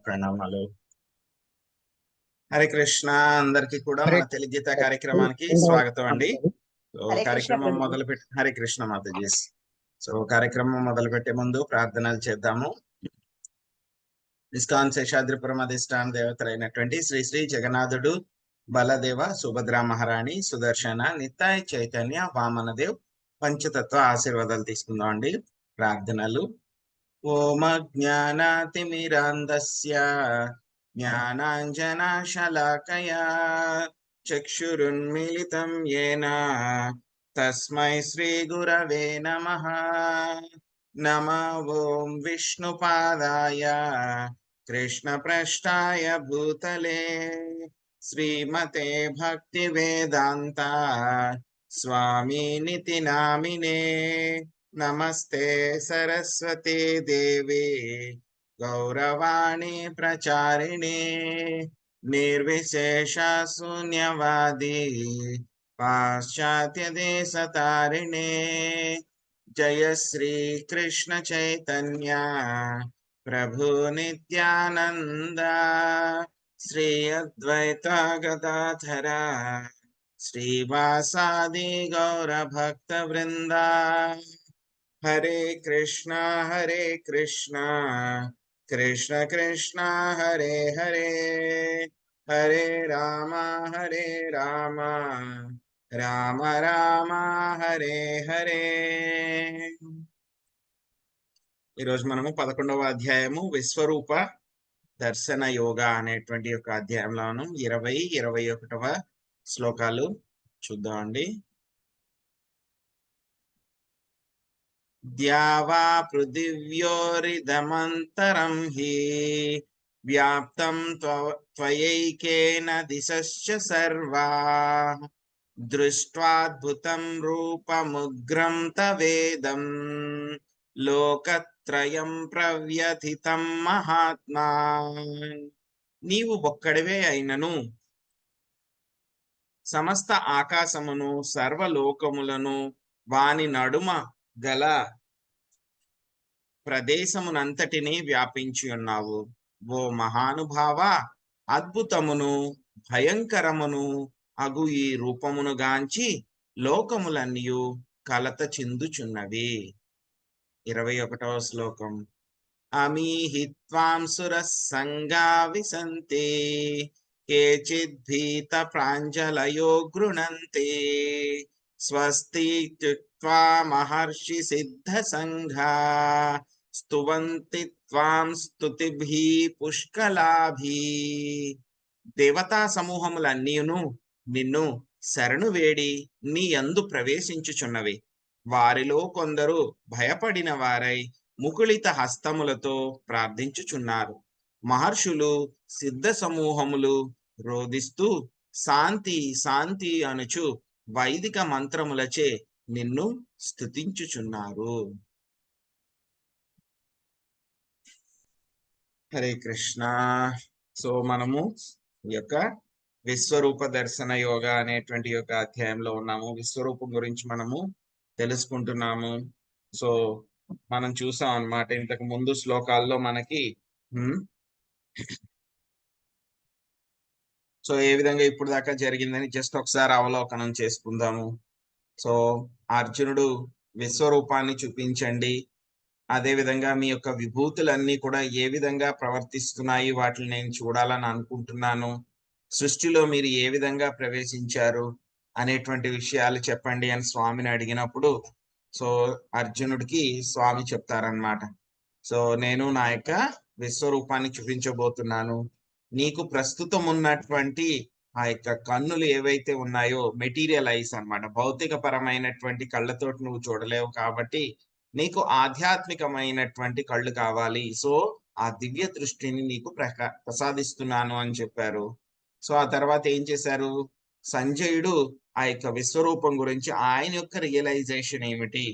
ప్రణామాలు. హరే కృష్ణ. అందరికీ కూడా హరే మన తెలుగీత కార్యక్రమానికి స్వాగతం అండి. హరే కృష్ణ కార్యక్రమం ప్రభు. మొదలుపెట్టి హరే కృష్ణ మాతాజీ. కార్యక్రమం మొదలుపెట్టే ముందు ప్రార్థనలు చేద్దాము. ఇస్కాన్ శేషాద్రిపురం అధిష్టాన దేవతలైనటువంటి శ్రీ శ్రీ జగన్నాథుడు, బలదేవ, సుభద్రా మహారాణి, సుదర్శన, నిత్యాయ చైతన్య, వామనదేవ్ పంచతత్వ ఆశీర్వాదాలు తీసుకుందాం అండి. ప్రార్థనలు. ఓం అజ్ఞానాతిమిరాంధస్య జ్ఞానాంజనశలాకయా చక్షురున్మిళితం యేన తస్మై శ్రీ గురవే నమః. నమో ఓం విష్ణుపాదాయ కృష్ణప్రష్టాయ భూతలే శ్రీమతే భక్తి వేదాంత స్వామినితి నామినే. నమస్తే సరస్వతి దేవి గౌరవాణి ప్రచారిణి నిర్విశేష శూన్యవాది పాశ్చాత్య దేశతారిణి. జయ శ్రీ కృష్ణ చైతన్య ప్రభు నిత్యానంద శ్రీ అద్వైత గదాధర శ్రీవాసాది గౌర భక్త వృంద. హరే కృష్ణ కృష్ణ కృష్ణ హరే హరే, హరే రామ రామ రామ హరే హరే. ఈరోజు మనము 11వ అధ్యాయము విశ్వరూప దర్శన యోగా అనేటువంటి యొక్క అధ్యాయంలోను 20, 21వ శ్లోకాలు చూద్దామండి. ద్యావా పృథివ్యోరిదమంతరం హి వ్యాప్తం త్వయైకేన దిశశ్చ సర్వా దృష్ట్వాద్భుతం రూపముగ్రం తవేదం లోకత్రయం ప్రవ్యథితం మహాత్మా. నీవు ఒక్కడివే అయినను సమస్త ఆకాశమును సర్వలోకములను వాని నడుమ గల ప్రదేశమునంతటినీ వ్యాపించి ఉన్నావు. ఓ మహానుభావ, అద్భుతమును భయంకరమును అగు ఈ రూపమును గాంచి లోకములన్నీయు కలత చెందుచున్నవి. 21వ శ్లోకం. అమీహిత్వాం సురస్సంగా విసంతి కేచిద్భీత ప్రాంజలయో గృణంతి స్వస్తిత్యుక్త్వా మహర్షి సిద్ధ సంఘా స్తువంతి త్వాం స్తుతిభి పుష్కలాభి. దేవతా సమూహములన్నీయును నిన్ను శరణు వేడి నీ యందు ప్రవేశించుచున్నవి. వారిలో కొందరు భయపడిన వారై ముకుళిత హస్తములతో ప్రార్థించుచున్నారు. మహర్షులు సిద్ధ సమూహములు రోదిస్తూ శాంతి శాంతి అనుచు వైదిక మంత్రములచే నిన్ను స్తుతించుచున్నారు. హరే కృష్ణ. మనము ఈ యొక్క విశ్వరూప దర్శన యోగా అనేటువంటి యొక్క అధ్యాయంలో ఉన్నాము. విశ్వరూపం గురించి మనము తెలుసుకుంటున్నాము. మనం చూసాం అన్నమాట ఇంతకు ముందు శ్లోకాల్లో మనకి ఏ విధంగా ఇప్పుడు దాకా జరిగిందని జస్ట్ ఒకసారి అవలోకనం చేసుకుందాము. అర్జునుడు విశ్వరూపాన్ని చూపించండి, అదే విధంగా మీ యొక్క విభూతులన్నీ కూడా ఏ విధంగా ప్రవర్తిస్తున్నాయి వాటిని నేను చూడాలని అనుకుంటున్నాను. సృష్టిలో మీరు ఏ విధంగా ప్రవేశించారు అనేటువంటి విషయాలు చెప్పండి అని స్వామిని అడిగినప్పుడు అర్జునుడికి స్వామి చెప్తారనమాట. నేను నా యొక్క విశ్వరూపాన్ని చూపించబోతున్నాను. నీకు ప్రస్తుతం ఉన్నటువంటి ఆ యొక్క కన్నులు ఏవైతే ఉన్నాయో మెటీరియల్ ఐస్ అన్నమాట, భౌతిక పరమైనటువంటి కళ్ళతోటి నువ్వు చూడలేవు కాబట్టి నీకు ఆధ్యాత్మికమైనటువంటి కళ్ళు కావాలి. ఆ దివ్య దృష్టిని నీకు ప్రసాదిస్తున్నాను అని చెప్పారు. ఆ తర్వాత ఏం చేశారు, సంజయుడు ఆ యొక్క విశ్వరూపం గురించి ఆయన యొక్క రియలైజేషన్ ఏమిటి,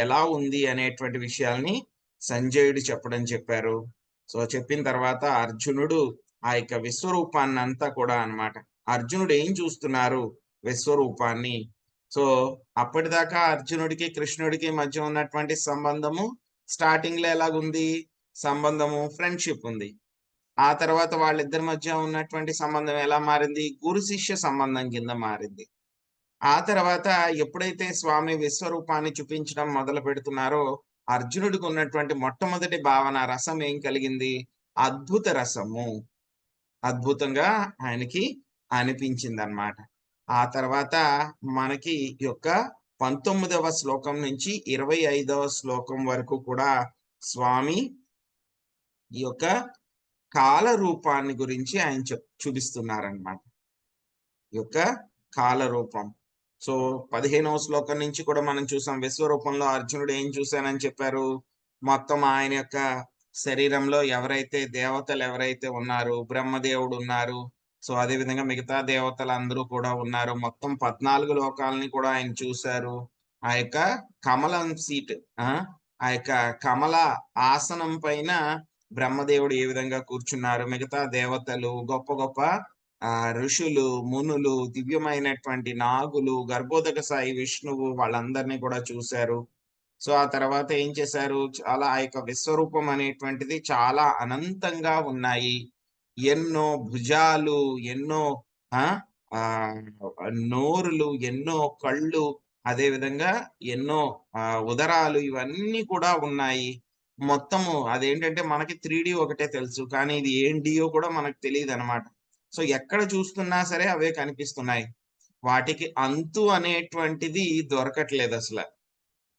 ఎలా ఉంది అనేటువంటి విషయాల్ని సంజయుడు చెప్పారు. చెప్పిన తర్వాత అర్జునుడు ఆ యొక్క విశ్వరూపాన్ని అంతా కూడా అన్నమాట, అర్జునుడు ఏం చూస్తున్నారు విశ్వరూపాన్ని. అప్పటిదాకా అర్జునుడికి కృష్ణుడికి మధ్య ఉన్నటువంటి సంబంధము స్టార్టింగ్ లో ఎలాగుంది, సంబంధము ఫ్రెండ్షిప్ ఉంది. ఆ తర్వాత వాళ్ళిద్దరి మధ్య ఉన్నటువంటి సంబంధం ఎలా మారింది? గురు శిష్య సంబంధం కింద మారింది. ఆ తర్వాత ఎప్పుడైతే స్వామి విశ్వరూపాన్ని చూపించడం మొదలుపెడుతున్నారో, అర్జునుడికి ఉన్నటువంటి మొట్టమొదటి భావన, రసం ఏం కలిగింది? అద్భుత రసము. అద్భుతంగా ఆయనకి అనిపించిందనమాట. ఆ తర్వాత మనకి ఈ యొక్క 19వ శ్లోకం నుంచి 25వ శ్లోకం వరకు కూడా స్వామి ఈ యొక్క కాల రూపాన్ని గురించి ఆయన చూపిస్తున్నారనమాట. ఈ యొక్క కాల రూపం. సో 15వ శ్లోకం నుంచి కూడా మనం చూసాం, విశ్వరూపంలో అర్జునుడు ఏం చూశానని చెప్పారు? మొత్తం ఆయన యొక్క శరీరంలో ఎవరైతే దేవతలు ఎవరైతే ఉన్నారు, బ్రహ్మదేవుడు ఉన్నారు, సో అదే విధంగా మిగతా దేవతలందరూ కూడా ఉన్నారు. మొత్తం 14 లోకాలని కూడా ఆయన చూశారు. ఆ యొక్క కమలం సీట్, ఆ యొక్క కమల ఆసనం పైన బ్రహ్మదేవుడు ఏ విధంగా కూర్చున్నారు, మిగతా దేవతలు, గొప్ప గొప్ప ఋషులు, మునులు, దివ్యమైనటువంటి నాగులు, గర్భోదక సాయి విష్ణువు, వాళ్ళందరినీ కూడా చూశారు. సో ఆ తర్వాత ఏం చేశారు? చాలా ఆ యొక్క విశ్వరూపం అనేటువంటిది చాలా అనంతంగా ఉన్నాయి. ఎన్నో భుజాలు, ఎన్నో ఆ నోరులు, ఎన్నో కళ్ళు, అదే విధంగా ఎన్నో ఉదరాలు, ఇవన్నీ కూడా ఉన్నాయి. మొత్తము అదేంటంటే మనకి 3D ఒకటే తెలుసు, కానీ ఇది ఏం డియో కూడా మనకు తెలియదనమాట. సో ఎక్కడ చూస్తున్నా సరే అవే కనిపిస్తున్నాయి. వాటికి అంతు అనేటువంటిది దొరకట్లేదు అసల.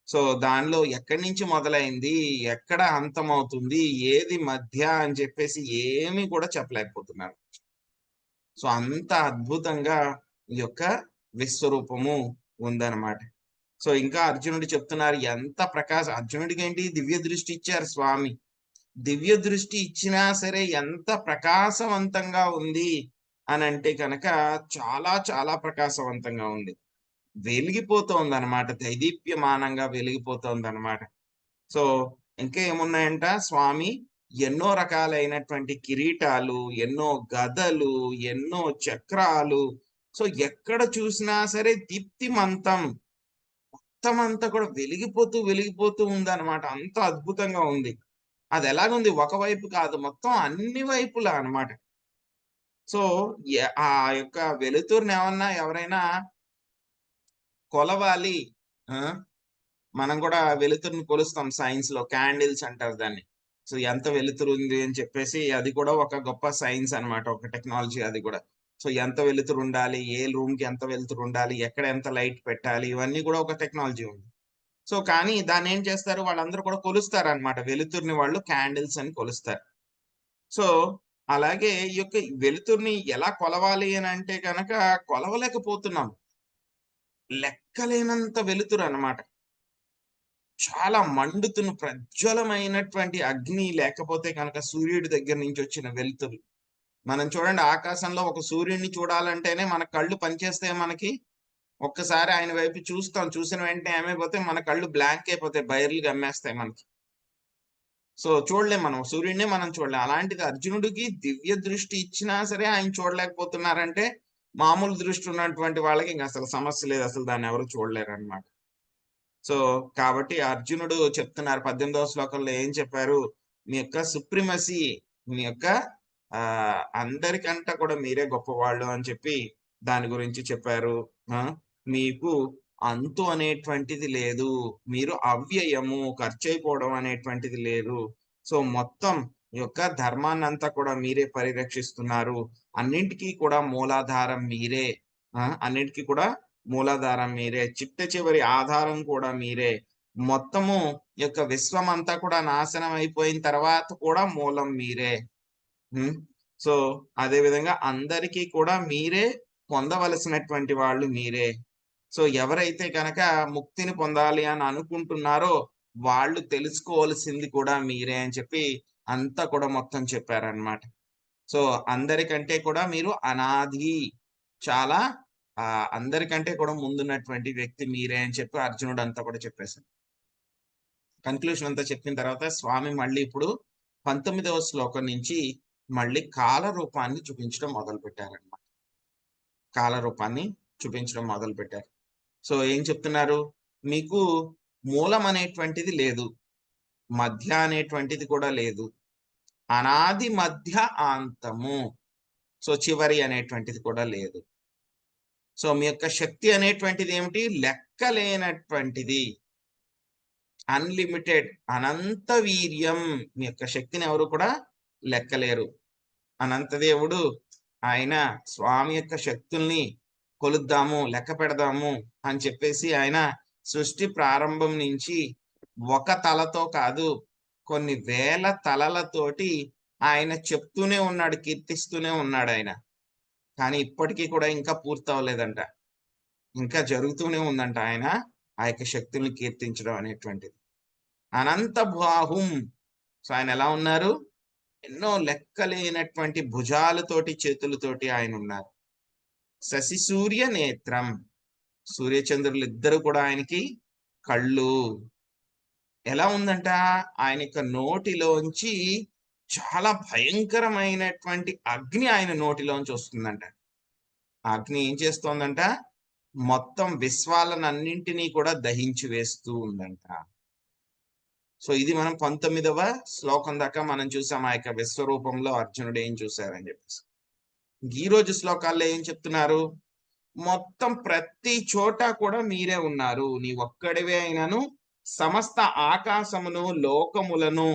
సో దానిలో ఎక్కడి నుంచి మొదలైంది, ఎక్కడ అంతమవుతుంది, ఏది మధ్య అని చెప్పేసి ఏమీ కూడా చెప్పలేకపోతున్నారు. సో అంత అద్భుతంగా ఈ యొక్క విశ్వరూపము ఉందన్నమాట. సో ఇంకా అర్జునుడు చెప్తున్నారు, ఎంత అర్జునుడికి ఏంటి, దివ్య దృష్టి ఇచ్చారు స్వామి. దివ్య దృష్టి ఇచ్చినా సరే ఎంత ప్రకాశవంతంగా ఉంది అని అంటే కనుక చాలా చాలా ప్రకాశవంతంగా ఉంది. వెలిగిపోతోందనమాట. దైదీప్యమానంగా వెలిగిపోతోందనమాట. సో ఇంకా ఏమున్నాయంట, స్వామి ఎన్నో రకాలైనటువంటి కిరీటాలు, ఎన్నో గదలు, ఎన్నో చక్రాలు. సో ఎక్కడ చూసినా సరే దీప్తిమంతం. మొత్తం అంతా కూడా వెలిగిపోతూ వెలిగిపోతూ ఉందన్నమాట. అంత అద్భుతంగా ఉంది. అది ఎలాగుంది, ఒకవైపు కాదు, మొత్తం అన్ని వైపులా అన్నమాట. సో ఆ యొక్క వెలుతురుని ఎవరైనా కొలవాలి. మనం కూడా వెలుతురుని కొలుస్తాం సైన్స్ లో, క్యాండిల్స్ అంటారు దాన్ని. సో ఎంత వెలుతురు ఉంది అని చెప్పేసి, అది కూడా ఒక గొప్ప సైన్స్ అన్నమాట, ఒక టెక్నాలజీ అది కూడా. సో ఎంత వెలుతురు ఉండాలి, ఏ రూమ్ కి ఎంత వెలుతురు ఉండాలి, ఎక్కడ ఎంత లైట్ పెట్టాలి, ఇవన్నీ కూడా ఒక టెక్నాలజీ ఉంది. సో కానీ దాన్ని ఏం చేస్తారు, వాళ్ళందరూ కూడా కొలుస్తారు అన్నమాట. వెలుతురుని వాళ్ళు క్యాండిల్స్ అని కొలుస్తారు. సో అలాగే ఈ యొక్క వెలుతురుని ఎలా కొలవాలి అని అంటే కనుక కొలవలేకపోతున్నాం. లెక్కలేనంత వెలుతురు అన్నమాట. చాలా మండుతున్న ప్రజ్వలమైనటువంటి అగ్ని, లేకపోతే కనుక సూర్యుడి దగ్గర నుంచి వచ్చిన వెలుతురు. మనం చూడండి, ఆకాశంలో ఒక సూర్యుడిని చూడాలంటేనే మన కళ్ళు పనిచేస్తాయి మనకి. ఒక్కసారి ఆయన వైపు చూస్తాం, చూసిన వెంటనే ఏమైపోతే మన కళ్ళు బ్లాంక్ అయిపోతాయి, బైర్లు గమ్మేస్తాయి మనకి. సో చూడలేం, మనం సూర్యుడినే మనం చూడలేం. అలాంటిది అర్జునుడికి దివ్య దృష్టి ఇచ్చినా సరే ఆయన చూడలేకపోతున్నారంటే, మామూలు దృష్టి ఉన్నటువంటి వాళ్ళకి ఇంక అసలు సమస్య లేదు, అసలు దాన్ని ఎవరు చూడలేరు అనమాట. సో కాబట్టి అర్జునుడు చెప్తున్నారు 18వ శ్లోకంలో ఏం చెప్పారు, మీ యొక్క సుప్రిమసీ, మీ యొక్క అందరికంటే కూడా మీరే గొప్పవాళ్ళు అని చెప్పి దాని గురించి చెప్పారు. మీకు అంతు అనేటువంటిది లేదు, మీరు అవ్యయము, ఖర్చయిపోవడం అనేటువంటిది లేదు. సో మొత్తం యొక్క ధర్మాన్ని అంతా కూడా మీరే పరిరక్షిస్తున్నారు. అన్నింటికీ కూడా మూలాధారం మీరే. అన్నిటికీ కూడా మూలాధారం మీరే, చిట్ట చివరి ఆధారం కూడా మీరే. మొత్తము యొక్క విశ్వం అంతా కూడా నాశనం అయిపోయిన తర్వాత కూడా మూలం మీరే. సో అదే విధంగా అందరికీ కూడా మీరే పొందవలసినటువంటి వాళ్ళు మీరే. సో ఎవరైతే కనుక ముక్తిని పొందాలి అని అనుకుంటున్నారో వాళ్ళు తెలుసుకోవాల్సింది కూడా మీరే అని చెప్పి అంతా కూడా మొత్తం చెప్పారనమాట. సో అందరికంటే కూడా మీరు అనాది, చాలా అందరికంటే కూడా ముందున్నటువంటి వ్యక్తి మీరే అని చెప్పి అర్జునుడు అంతా కూడా చెప్పేశారు. కన్క్లూషన్ అంతా చెప్పిన తర్వాత స్వామి మళ్ళీ ఇప్పుడు 19వ శ్లోకం నుంచి మళ్ళీ కాల రూపాన్ని చూపించడం మొదలు పెట్టారనమాట. కాల రూపాన్ని చూపించడం మొదలు పెట్టారు. సో ఏం చెప్తున్నారు, మీకు మూలం అనేటువంటిది లేదు, మధ్య అనేటువంటిది కూడా లేదు, అనాది మధ్య ఆంతము. సో చివరి అనేటువంటిది కూడా లేదు. సో మీ యొక్క శక్తి అనేటువంటిది ఏమిటి? లెక్కలేనటువంటిది, అన్లిమిటెడ్, అనంత వీర్యం. మీ యొక్క శక్తిని ఎవరు కూడా లెక్కలేరు. అనంతదేవుడు ఆయన స్వామి యొక్క శక్తుల్ని కొలుద్దాము, లెక్క పెడదాము అని చెప్పేసి ఆయన సృష్టి ప్రారంభం నుంచి ఒక తలతో కాదు, కొన్ని వేల తలలతోటి ఆయన చెప్తూనే ఉన్నాడు, కీర్తిస్తూనే ఉన్నాడు ఆయన. కానీ ఇప్పటికీ కూడా ఇంకా పూర్తి అవ్వలేదంట, ఇంకా జరుగుతూనే ఉందంట ఆయన ఆ యొక్క శక్తుల్ని కీర్తించడం అనేటువంటిది. అనంత బాహుం. సో ఆయన ఎలా ఉన్నారు? ఎన్నో లెక్కలేనటువంటి భుజాలతోటి, చేతులతోటి ఆయన ఉన్నారు. శశి సూర్య నేత్రం. సూర్యచంద్రులు ఇద్దరు కూడా ఆయనకి కళ్ళు. ఎలా ఉందంట? ఆయన యొక్క నోటిలోంచి చాలా భయంకరమైనటువంటి అగ్ని ఆయన నోటిలోంచి వస్తుందంట. ఆ అగ్ని ఏం చేస్తోందంట? మొత్తం విశ్వాలనన్నింటినీ కూడా దహించి వేస్తూ ఉందంట. సో ఇది మనం 19వ శ్లోకం దాకా మనం చూసాం, ఆ యొక్క విశ్వరూపంలో అర్జునుడు ఏం చూశారని చెప్పేసి. ఈ రోజు శ్లోకాల్లో ఏం చెప్తున్నారు? మొత్తం ప్రతి చోట కూడా మీరే ఉన్నారు, నీ ఒక్కడివే అయినను సమస్త ఆకాశమును లోకములను,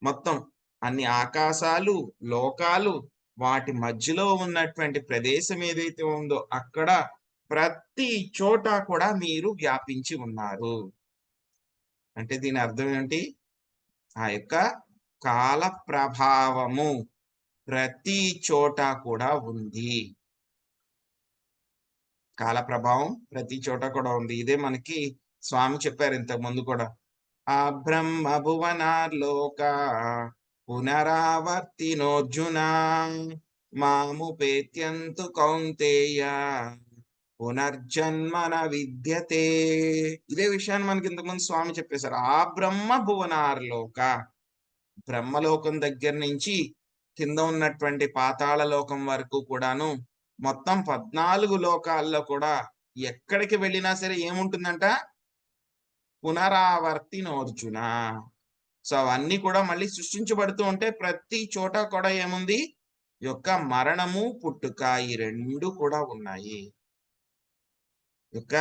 మొత్తం అన్ని ఆకాశాలు లోకాలు వాటి మధ్యలో ఉన్నటువంటి ప్రదేశం ఏదైతే ఉందో అక్కడ ప్రతి చోట కూడా మీరు వ్యాపించి ఉన్నారు. అంటే దీని అర్థం ఏంటి? ఆ యొక్క కాల ప్రభావము ప్రతి చోట కూడా ఉంది. కాల ప్రభావం ప్రతి చోట కూడా ఉంది. ఇదే మనకి స్వామి చెప్పారు ఇంతకు ముందు కూడా. ఆ బ్రహ్మ భువనార్లోక పునరావర్తినోర్జున మాముపేత్యంతు కౌంతేయ పునర్జన్మన విద్యతే. ఇదే విషయాన్ని మనకి ఇంతకుముందు స్వామి చెప్పేశారు. ఆ బ్రహ్మ భువనార్లోక, బ్రహ్మలోకం దగ్గర నుంచి కింద ఉన్నటువంటి పాతాళ లోకం వరకు కూడాను మొత్తం 14 లోకాల్లో కూడా ఎక్కడికి వెళ్ళినా సరే ఏముంటుందంట? పునరావర్తినోర్జున. సో అవన్నీ కూడా మళ్ళీ సృష్టించబడుతూ ఉంటే ప్రతి చోట కూడా ఏముంది? యొక్క మరణము పుట్టుక ఈ రెండు కూడా ఉన్నాయి. యొక్క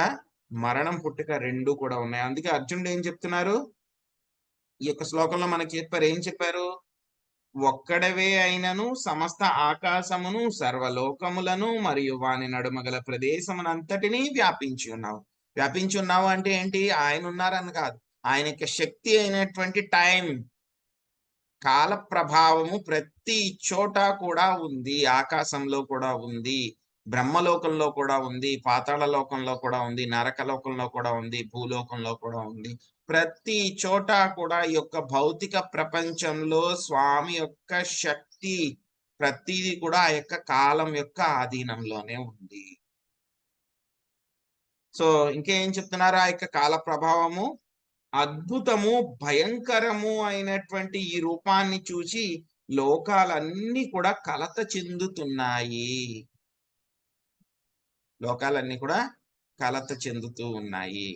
మరణం పుట్టుక రెండు కూడా ఉన్నాయి. అందుకే అర్జునుడు ఏం చెప్తున్నారు? ఈ యొక్క శ్లోకంలో మనకి చెప్పారు, ఏం చెప్పారు? ఒక్కడవే అయినను సమస్త ఆకాశమును సర్వలోకములను మరియు వాని నడుమగల ప్రదేశమునంతటినీ వ్యాపించి ఉన్నావు. వ్యాపించి ఉన్నావు అంటే ఏంటి? ఆయన ఉన్నారని కాదు, ఆయన యొక్క శక్తి అయినటువంటి టైం, కాల ప్రభావము ప్రతి చోట కూడా ఉంది. ఆకాశంలో కూడా ఉంది, బ్రహ్మలోకంలో కూడా ఉంది, పాతాళ లోకంలో కూడా ఉంది, నరక లోకంలో కూడా ఉంది, భూలోకంలో కూడా ఉంది. ప్రతి చోట కూడా ఈ యొక్క భౌతిక ప్రపంచంలో స్వామి యొక్క శక్తి ప్రతిదీ కూడా ఆ యొక్క కాలం యొక్క ఆధీనంలోనే ఉంది. సో ఇంకేం చెప్తున్నారు? ఆ యొక్క కాల ప్రభావము అద్భుతము, భయంకరము అయినటువంటి ఈ రూపాన్ని చూసి లోకాలన్నీ కూడా కలత చెందుతున్నాయి. లోకాలన్నీ కూడా కలత చెందుతూ ఉన్నాయి.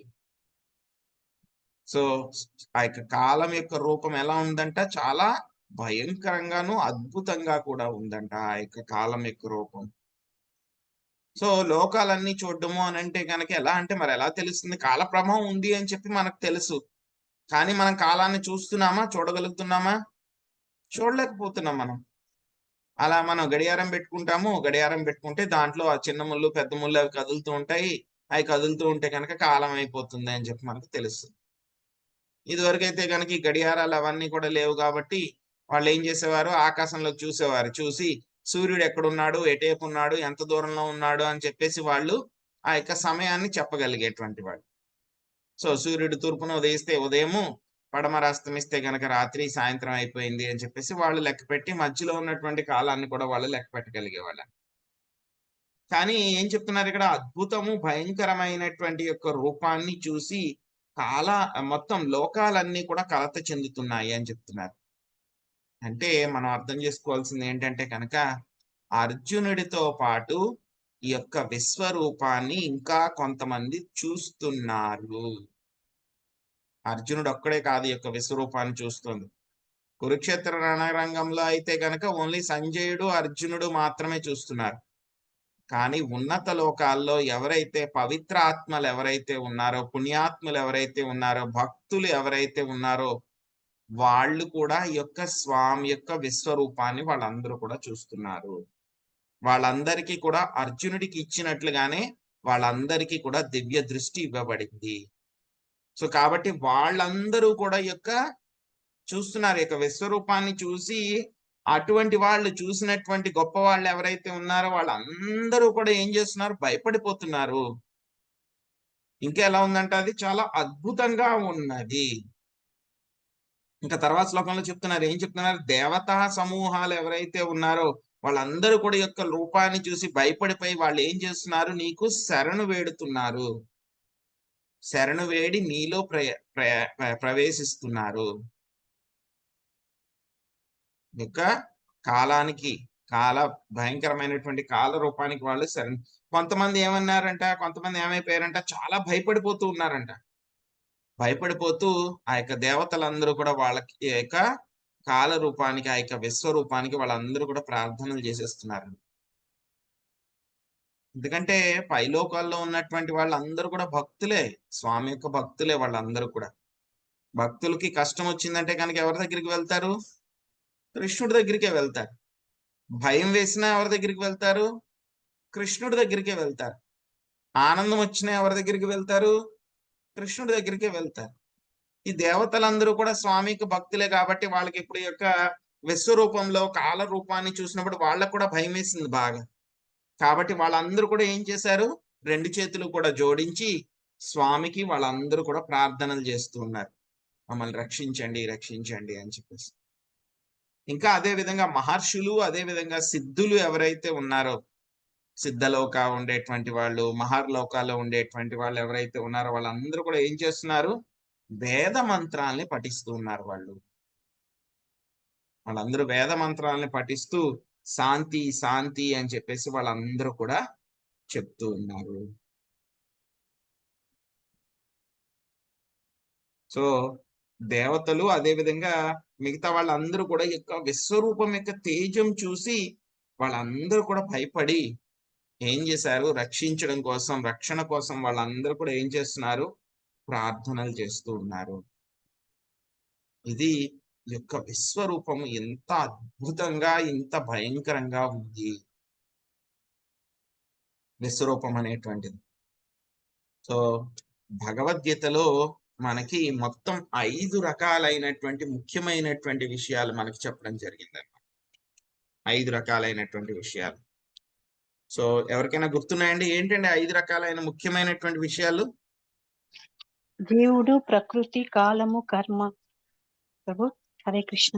సో ఆ యొక్క కాలం యొక్క రూపం ఎలా ఉందంట? చాలా భయంకరంగాను అద్భుతంగా కూడా ఉందంట ఆ యొక్క కాలం యొక్క రూపం. సో లోకాలన్నీ చూడడము అని అంటే కనుక ఎలా అంటే మరి ఎలా తెలుస్తుంది? కాల ప్రభావం ఉంది అని చెప్పి మనకు తెలుసు, కానీ మనం కాలాన్ని చూస్తున్నామా? చూడగలుగుతున్నామా? చూడలేకపోతున్నాం మనం. అలా మనం గడియారం పెట్టుకుంటాము, గడియారం పెట్టుకుంటే దాంట్లో ఆ చిన్న ముళ్ళు పెద్ద ముళ్ళు అవి కదులుతూ ఉంటాయి. అవి కదులుతూ ఉంటే కనుక కాలం అయిపోతుంది అని చెప్పి మనకు తెలుస్తుంది. ఇదివరకైతే గనక ఈ గడియారాలు అవన్నీ కూడా లేవు కాబట్టి వాళ్ళేం చేసేవారు? ఆకాశంలోకి చూసేవారు. చూసి సూర్యుడు ఎక్కడున్నాడు? ఎటువైపు ఉన్నాడు? ఎంత దూరంలో ఉన్నాడు? అని చెప్పేసి వాళ్ళు ఆ యొక్క సమయాన్ని చెప్పగలిగేటువంటి వాళ్ళు. సో సూర్యుడు తూర్పున ఉదయిస్తే ఉదయము, పడమర అస్తమిస్తే గనక రాత్రి, సాయంత్రం అయిపోయింది అని చెప్పేసి వాళ్ళు లెక్కపెట్టి మధ్యలో ఉన్నటువంటి కాలాన్ని కూడా వాళ్ళు లెక్క పెట్టగలిగేవాళ్ళు. కానీ ఏం చెప్తున్నారు ఇక్కడ? అద్భుతము, భయంకరమైనటువంటి యొక్క రూపాన్ని చూసి కాల మొత్తం లోకాలన్నీ కూడా కలత చెందుతున్నాయి అని చెప్తున్నారు. అంటే మనం అర్థం చేసుకోవాల్సింది ఏంటంటే కనుక అర్జునుడితో పాటు ఈ యొక్క విశ్వరూపాన్ని ఇంకా కొంతమంది చూస్తున్నారు. అర్జునుడు ఒక్కడే కాదు ఈ యొక్క విశ్వరూపాన్ని చూస్తుంది. కురుక్షేత్ర రణరంగంలో అయితే గనక ఓన్లీ సంజయుడు అర్జునుడు మాత్రమే చూస్తున్నారు. కానీ ఉన్నత లోకాల్లో ఎవరైతే పవిత్ర ఆత్మలు ఎవరైతే ఉన్నారో, పుణ్యాత్ములు ఎవరైతే ఉన్నారో, భక్తులు ఎవరైతే ఉన్నారో వాళ్ళు కూడా ఈ యొక్క స్వామి యొక్క విశ్వరూపాన్ని వాళ్ళందరూ కూడా చూస్తున్నారు. వాళ్ళందరికీ కూడా అర్జునుడికి ఇచ్చినట్లుగానే వాళ్ళందరికీ కూడా దివ్య దృష్టి ఇవ్వబడింది. సో కాబట్టి వాళ్ళందరూ కూడా యొక్క చూస్తున్నారు, యొక్క విశ్వరూపాన్ని చూసి అటువంటి వాళ్ళు చూసినటువంటి గొప్ప వాళ్ళు ఎవరైతే ఉన్నారో వాళ్ళందరూ కూడా ఏం చేస్తున్నారు, భయపడిపోతున్నారు. ఇంకా ఎలా ఉందంటే అది చాలా అద్భుతంగా ఉన్నది. ఇంకా తర్వాత శ్లోకంలో చెప్తున్నారు, ఏం చెప్తున్నారు, దేవతా సమూహాలు ఎవరైతే ఉన్నారో వాళ్ళందరూ కూడా యొక్క రూపాన్ని చూసి భయపడిపోయి వాళ్ళు ఏం చేస్తున్నారు, నీకు శరణు వేడుతున్నారు, శరణు వేడి నీలో ప్రవేశిస్తున్నారు. యొక్క కాలానికి, కాల భయంకరమైనటువంటి కాల రూపానికి వాళ్ళు శరణు. కొంతమంది ఏమన్నారంట, కొంతమంది ఏమైపోయారంట, చాలా భయపడిపోతూ ఉన్నారంట. భయపడిపోతూ ఆ యొక్క దేవతలందరూ కూడా వాళ్ళకి యొక్క కాల రూపానికి, ఆ యొక్క విశ్వరూపానికి వాళ్ళందరూ కూడా ప్రార్థనలు చేసేస్తున్నారు. ఎందుకంటే పైలోకాల్లో ఉన్నటువంటి వాళ్ళందరూ కూడా భక్తులే, స్వామి యొక్క భక్తులే వాళ్ళందరూ కూడా. భక్తులకి కష్టం వచ్చిందంటే కనుక ఎవరి దగ్గరికి వెళ్తారు, కృష్ణుడి దగ్గరికే వెళ్తారు. భయం వేసినా ఎవరి దగ్గరికి వెళ్తారు, కృష్ణుడి దగ్గరికే వెళ్తారు. ఆనందం వచ్చినా ఎవరి దగ్గరికి వెళ్తారు, కృష్ణుడి దగ్గరికే వెళ్తారు. ఈ దేవతలందరూ కూడా స్వామికి భక్తులే కాబట్టి వాళ్ళకి ఇప్పుడు యొక్క విశ్వరూపంలో కాల రూపాన్ని చూసినప్పుడు వాళ్ళకు కూడా భయం వేసింది బాగా. కాబట్టి వాళ్ళందరూ కూడా ఏం చేశారు, రెండు చేతులు కూడా జోడించి స్వామికి వాళ్ళందరూ కూడా ప్రార్థనలు చేస్తూ ఉన్నారు, మమ్మల్ని రక్షించండి రక్షించండి అని చెప్పేసి. ఇంకా అదే విధంగా మహర్షులు, అదే విధంగా సిద్ధులు ఎవరైతే ఉన్నారో, సిద్ధలోక ఉండేటువంటి వాళ్ళు, మహర్లోకాల్లో ఉండేటువంటి వాళ్ళు ఎవరైతే ఉన్నారో వాళ్ళందరూ కూడా ఏం చేస్తున్నారు, వేద మంత్రాల్ని పఠిస్తూ ఉన్నారు. వాళ్ళందరూ వేద మంత్రాలని పఠిస్తూ శాంతి శాంతి అని చెప్పేసి వాళ్ళందరూ కూడా చెప్తూ ఉన్నారు. సో దేవతలు అదే విధంగా మిగతా వాళ్ళందరూ కూడా యొక్క విశ్వరూపం యొక్క తేజం చూసి వాళ్ళందరూ కూడా భయపడి ఏం చేశారు, రక్షించడం కోసం, రక్షణ కోసం వాళ్ళందరూ కూడా ఏం చేస్తున్నారు, ప్రార్థనలు చేస్తూ ఉన్నారు. ఇది యొక్క విశ్వరూపము ఎంత అద్భుతంగా, ఎంత భయంకరంగా ఉంది విశ్వరూపం అనేటువంటిది. సో భగవద్గీతలో మనకి మొత్తం 5 రకాలైనటువంటి ముఖ్యమైనటువంటి విషయాలు మనకి చెప్పడం జరిగిందన్నమాట. 5 రకాలైనటువంటి విషయాలు. సో ఎవరికైనా గుర్తున్నాయండి, ఏంటండి 5 రకాలైన ముఖ్యమైనటువంటి విషయాలు? జీవుడు, ప్రకృతి, కాలము, కర్మ. ప్రభు హరే కృష్ణ.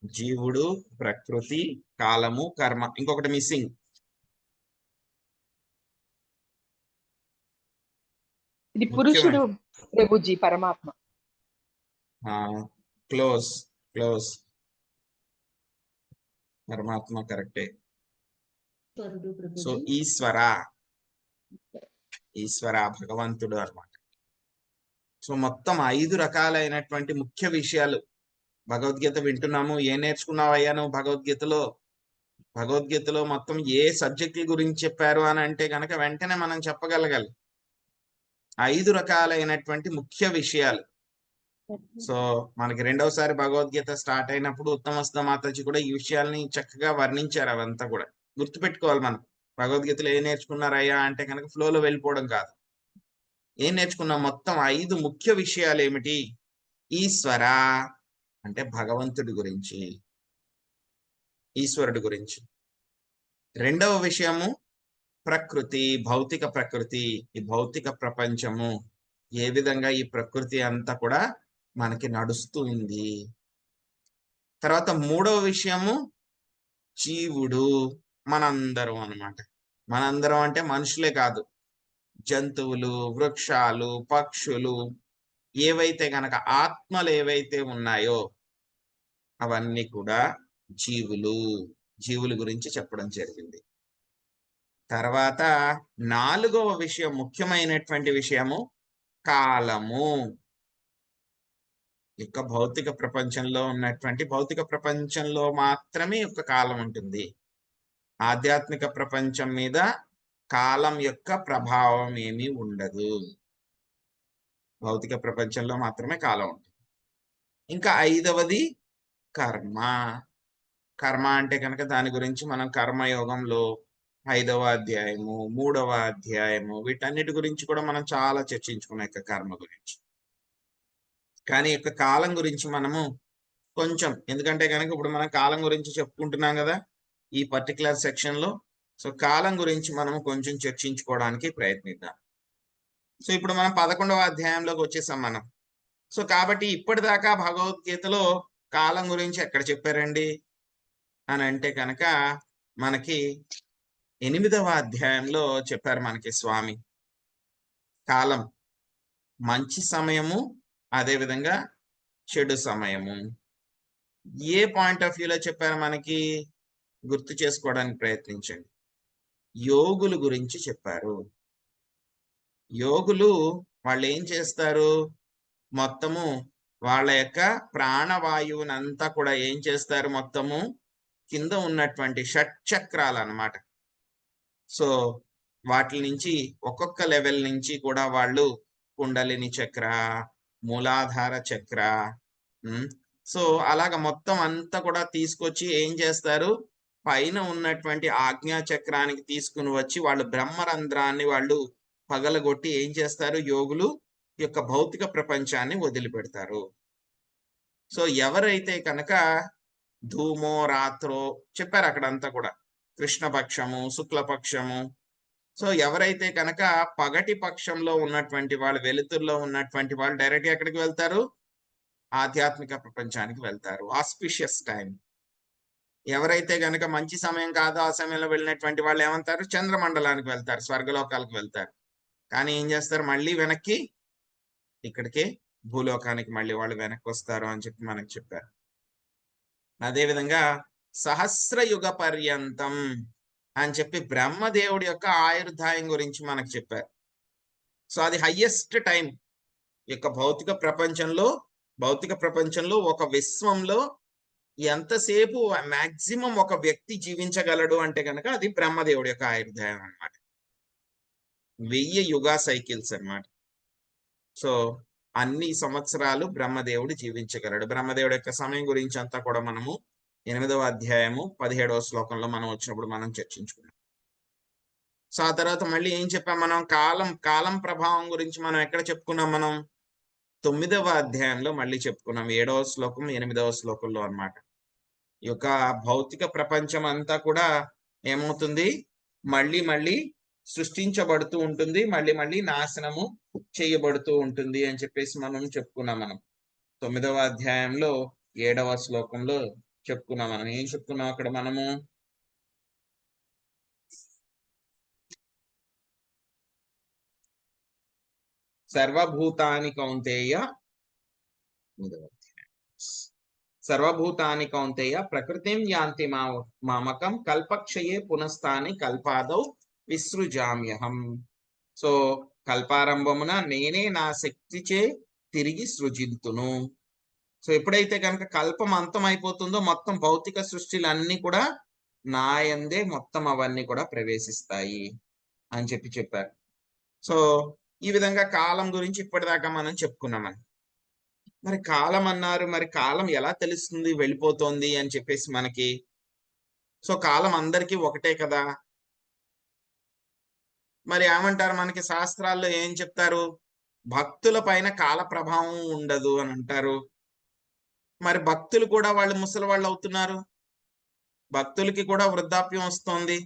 జీవుడు, ప్రకృతి, కాలము, కర్మ. ఇంకొకటి మిస్సింగ్. ఇది పురుషుడు ప్రభుజీ, పరమాత్మ. క్లోజ్ క్లోజ్, పరమాత్మ కరెక్టే. సో ఈశ్వర, ఈశ్వర భగవంతుడు అన్నమాట. సో మొత్తం 5 రకాలైనటువంటి ముఖ్య విషయాలు భగవద్గీత వింటున్నాము. ఏం నేర్చుకున్నావయ్యా నువ్వు భగవద్గీతలో? భగవద్గీతలో మొత్తం ఏ సబ్జెక్టుల గురించి చెప్పారు అని అంటే కనుక వెంటనే మనం చెప్పగలగాలి. 5 రకాలైనటువంటి ముఖ్య విషయాలు. సో మనకి రెండవసారి భగవద్గీత స్టార్ట్ అయినప్పుడు ఉత్తమస్త మాతాజీ కూడా ఈ విషయాల్ని చక్కగా వర్ణించారు. అవంతా కూడా గుర్తుపెట్టుకోవాలి. మనం భగవద్గీతలో ఏం నేర్చుకున్నారయ్యా అంటే కనుక ఫ్లోలో వెళ్ళిపోవడం కాదు. ఏం నేర్చుకున్నాం, మొత్తం 5 ముఖ్య విషయాలు ఏమిటి? ఈశ్వర అంటే భగవంతుడి గురించి, ఈశ్వరుడి గురించి. రెండవ విషయము ప్రకృతి, భౌతిక ప్రకృతి, ఈ భౌతిక ప్రపంచము, ఏ విధంగా ఈ ప్రకృతి అంతా కూడా మనకి నడుస్తుంది. తర్వాత మూడవ విషయము జీవుడు, మనందరం అన్నమాట. మనందరం అంటే మనుషులే కాదు, జంతువులు, వృక్షాలు, పక్షులు, ఏవైతే గనక ఆత్మలు ఏవైతే ఉన్నాయో అవన్నీ కూడా జీవులు. జీవుల గురించి చెప్పడం జరిగింది. తర్వాత 4వ విషయం, ముఖ్యమైనటువంటి విషయము కాలము. యొక్క భౌతిక ప్రపంచంలో ఉన్నటువంటి భౌతిక ప్రపంచంలో మాత్రమే యొక్క కాలం ఉంటుంది. ఆధ్యాత్మిక ప్రపంచం మీద కాలం యొక్క ప్రభావం ఏమీ ఉండదు. భౌతిక ప్రపంచంలో మాత్రమే కాలం ఉంటుంది. ఇంకా 5వది కర్మ. కర్మ అంటే కనుక దాని గురించి మనం కర్మయోగంలో 5వ అధ్యాయము 3వ అధ్యాయము వీటన్నిటి గురించి కూడా మనం చాలా చర్చించుకున్నాం యొక్క కర్మ గురించి. కానీ యొక్క కాలం గురించి మనము కొంచెం, ఎందుకంటే కనుక ఇప్పుడు మనం కాలం గురించి చెప్పుకుంటున్నాం కదా ఈ పర్టికులర్ సెక్షన్ లో. సో కాలం గురించి మనం కొంచెం చర్చించుకోవడానికి ప్రయత్నిద్దాం. సో ఇప్పుడు మనం 11వ అధ్యాయంలోకి వచ్చేసాం మనం. సో కాబట్టి ఇప్పటిదాకా భగవద్గీతలో కాలం గురించి ఎక్కడ చెప్పారండి అని అంటే కనుక మనకి 8వ అధ్యాయంలో చెప్పారు మనకి స్వామి. కాలం మంచి సమయము, అదేవిధంగా చెడు సమయము. ఏ పాయింట్ ఆఫ్ వ్యూలో చెప్పారు మనకి గుర్తు చేసుకోవడానికి ప్రయత్నించండి. యోగుల గురించి చెప్పారు. యోగులు వాళ్ళు ఏం చేస్తారు, మొత్తము వాళ్ళ యొక్క ప్రాణవాయువునంతా కూడా ఏం చేస్తారు, మొత్తము కింద ఉన్నటువంటి షట్చక్రాలు అన్నమాట. సో వాటి నుంచి ఒక్కొక్క లెవెల్ నుంచి కూడా వాళ్ళు కుండలిని చక్ర, మూలాధార చక్ర, సో అలాగ మొత్తం అంతా కూడా తీసుకొచ్చి ఏం చేస్తారు, పైన ఉన్నటువంటి ఆజ్ఞా చక్రానికి తీసుకుని వచ్చి వాళ్ళు బ్రహ్మరంధ్రాన్ని వాళ్ళు పగలగొట్టి ఏం చేస్తారు, యోగులు యొక్క భౌతిక ప్రపంచాన్ని వదిలిపెడతారు. సో ఎవరైతే కనుక ధూమో రాత్రో చెప్పారు అక్కడంతా కూడా, కృష్ణపక్షము శుక్లపక్షము. సో ఎవరైతే కనుక పగటి పక్షంలో ఉన్నటువంటి వాళ్ళు, వెలుతురులో ఉన్నటువంటి వాళ్ళు డైరెక్ట్ గా ఎక్కడికి వెళ్తారు, ఆధ్యాత్మిక ప్రపంచానికి వెళ్తారు, ఆస్పిషియస్ టైం. ఎవరైతే గనక మంచి సమయం కాదో ఆ సమయంలో వెళ్ళినటువంటి వాళ్ళు ఏమంటారు, చంద్రమండలానికి వెళ్తారు, స్వర్గలోకాలకు వెళ్తారు. కానీ ఏం చేస్తారు, మళ్ళీ వెనక్కి ఇక్కడికే భూలోకానికి మళ్ళీ వాళ్ళు వెనక్కి వస్తారు అని చెప్పి మనకు చెప్పారు. అదేవిధంగా సహస్రయుగ పర్యంతం అని చెప్పి బ్రహ్మదేవుడి యొక్క ఆయుర్దాయం గురించి మనకు చెప్పారు. సో అది హయ్యెస్ట్ టైం యొక్క భౌతిక ప్రపంచంలో ఒక విశ్వంలో ఎంతసేపు మాక్సిమం ఒక వ్యక్తి జీవించగలడు అంటే కనుక అది బ్రహ్మదేవుడి యొక్క ఆయుర్దాయం అన్నమాట. 1000 యుగా సైకిల్స్ అన్నమాట. సో అన్ని సంవత్సరాలు బ్రహ్మదేవుడు జీవించగలడు. బ్రహ్మదేవుడి యొక్క సమయం గురించి అంతా కూడా మనము 8వ అధ్యాయము 17వ శ్లోకంలో మనం వచ్చినప్పుడు మనం చర్చించుకున్నాం. సో ఆ తర్వాత మళ్ళీ ఏం చెప్పాం మనం, కాలం ప్రభావం గురించి మనం ఎక్కడ చెప్పుకున్నాం, మనం 9వ అధ్యాయంలో మళ్ళీ చెప్పుకున్నాం, 7వ శ్లోకం 8వ శ్లోకంలో అన్నమాట. ఈ యొక్క భౌతిక ప్రపంచం అంతా కూడా ఏమవుతుంది, మళ్ళీ సృష్టించబడుతూ ఉంటుంది, మళ్ళీ నాశనము చేయబడుతూ ఉంటుంది అని చెప్పేసి మనం చెప్పుకున్నాం. మనం 9వ అధ్యాయంలో 7వ శ్లోకంలో చెప్పుకున్నాం. మనం ఏం చెప్పుకున్నాం అక్కడ, మనము సర్వభూతాని కౌంతేయ, సర్వభూతాని కౌంతేయ ప్రకృతిం యాంతి మామకం కల్పక్షయే పునఃస్థాని కల్పాదౌ విసృజామ్యహం. సో కల్పారంభమున నేనే నా శక్తిచే తిరిగి సృజింతును. సో ఎప్పుడైతే కనుక కల్పం అంతం అయిపోతుందో మొత్తం భౌతిక సృష్టిలన్నీ కూడా నాయందే మొత్తం అవన్నీ కూడా ప్రవేశిస్తాయి అని చెప్పారు. సో ఈ విధంగా కాలం గురించి ఇప్పటిదాకా మనం చెప్పుకున్నామని. మరి కాలం అన్నారు, మరి కాలం ఎలా తెలుస్తుంది వెళ్ళిపోతోంది అని చెప్పేసి మనకి. సో కాలం అందరికీ ఒకటే కదా. మరి ఏమంటారు మనకి శాస్త్రాల్లో ఏం చెప్తారు, భక్తుల పైన కాల ప్రభావం ఉండదు అని అంటారు. మరి భక్తులు కూడా వాళ్ళు ముసలి వాళ్ళు అవుతున్నారు, భక్తులకి కూడా వృద్ధాప్యం వస్తుంది.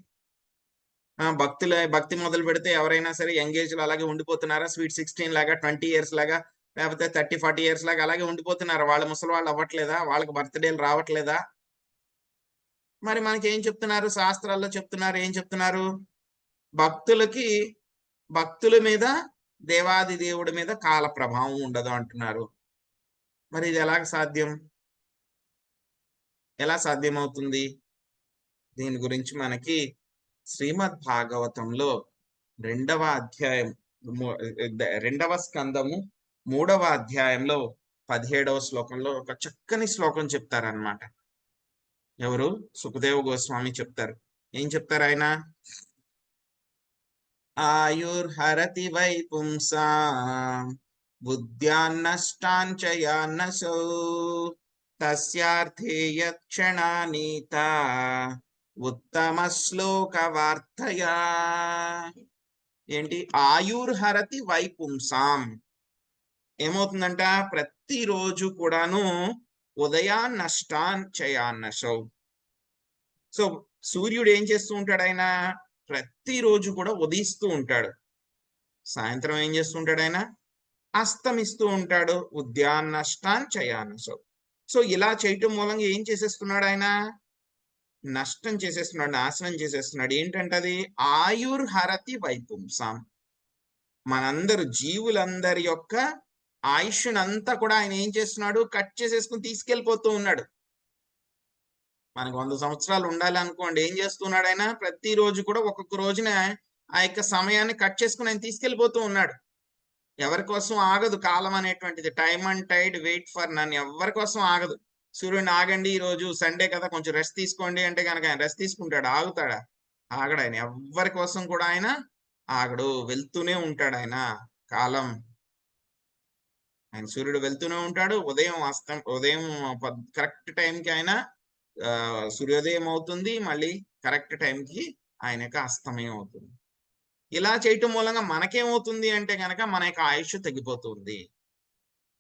భక్తి మొదలు పెడితే ఎవరైనా సరే యంగేజ్ లో అలాగే ఉండిపోతున్నారా, స్వీట్ 16 లాగా 20 years లాగా, లేకపోతే 30-40 years లాగా అలాగే ఉండిపోతున్నారు. వాళ్ళ ముసలి వాళ్ళు అవ్వట్లేదా, వాళ్ళకి బర్త్డేలు రావట్లేదా? మరి మనకి ఏం చెప్తున్నారు, శాస్త్రాల్లో చెప్తున్నారు, ఏం చెప్తున్నారు, భక్తుల మీద దేవాది దేవుడి మీద కాల ప్రభావం ఉండదు అంటున్నారు. మరి ఇది ఎలా సాధ్యమవుతుంది? దీని గురించి మనకి శ్రీమద్ భాగవతంలో 2వ అధ్యాయం 2వ స్కందము 3వ అధ్యాయంలో 17వ శ్లోకంలో ఒక చక్కని శ్లోకం చెప్తారనమాట. ఎవరు? సుఖదేవ గోస్వామి చెప్తారు. ఏం చెప్తారు ఆయన? ఆయుర్హరతి వై పుంసాం బుద్ధ్యాన్నష్టాన్ చ యాన్నసౌ తస్యార్థే యత్క్షణానీత ఉత్తమ శ్లోక వార్తయా. ఏంటి? ఆయుర్హరతి వై పుంసాం. ఏమవుతుందంట? ప్రతిరోజు కూడాను ఉదయాన్నష్టాన్ చయాన్నసౌ. సో సూర్యుడు ఏం చేస్తూ ఉంటాడు? ఆయన ప్రతిరోజు కూడా ఉదయిస్తూ ఉంటాడు. సాయంత్రం ఏం చేస్తూ ఉంటాడు? ఆయన అస్తమిస్తూ ఉంటాడు. ఉద్యాన్నష్టాన్ చయాన్నసౌ. సో ఇలా చేయటం మూలంగా ఏం చేసేస్తున్నాడు? ఆయన నష్టం చేసేస్తున్నాడు, నాశనం చేసేస్తున్నాడు. ఏంటంటే అది ఆయుర్హరతి వైపుంసాం. మనందరూ జీవులందరి యొక్క ఆయుష్నంతా కూడా ఆయన ఏం చేస్తున్నాడు? కట్ చేసేసుకుని తీసుకెళ్ళిపోతూ ఉన్నాడు. మనకు 100 సంవత్సరాలు ఉండాలి అనుకోండి, ఏం చేస్తున్నాడు ఆయన? ప్రతిరోజు కూడా ఒక్కొక్క రోజున ఆ యొక్క సమయాన్ని కట్ చేసుకుని ఆయన తీసుకెళ్ళిపోతూ ఉన్నాడు. ఎవరి కోసం ఆగదు కాలం అనేటువంటిది. Time and tide wait for none. ఎవరి కోసం ఆగదు. సూర్యుడిని ఆగండి, ఈ రోజు సండే కదా కొంచెం రెస్ట్ తీసుకోండి అంటే కనుక ఆయన రెస్ట్ తీసుకుంటాడు? ఆగుతాడా? ఆగడు. ఆయన ఎవరి కోసం కూడా ఆయన ఆగడు. వెళ్తూనే ఉంటాడు ఆయన. కాలం ఆయన సూర్యుడు వెళ్తూనే ఉంటాడు. ఉదయం కరెక్ట్ టైంకి ఆయన సూర్యోదయం అవుతుంది, మళ్ళీ కరెక్ట్ టైంకి ఆయన యొక్క అస్తమయం అవుతుంది. ఇలా చేయటం మూలంగా మనకేమవుతుంది అంటే కనుక మన యొక్క ఆయుష్ తగ్గిపోతుంది.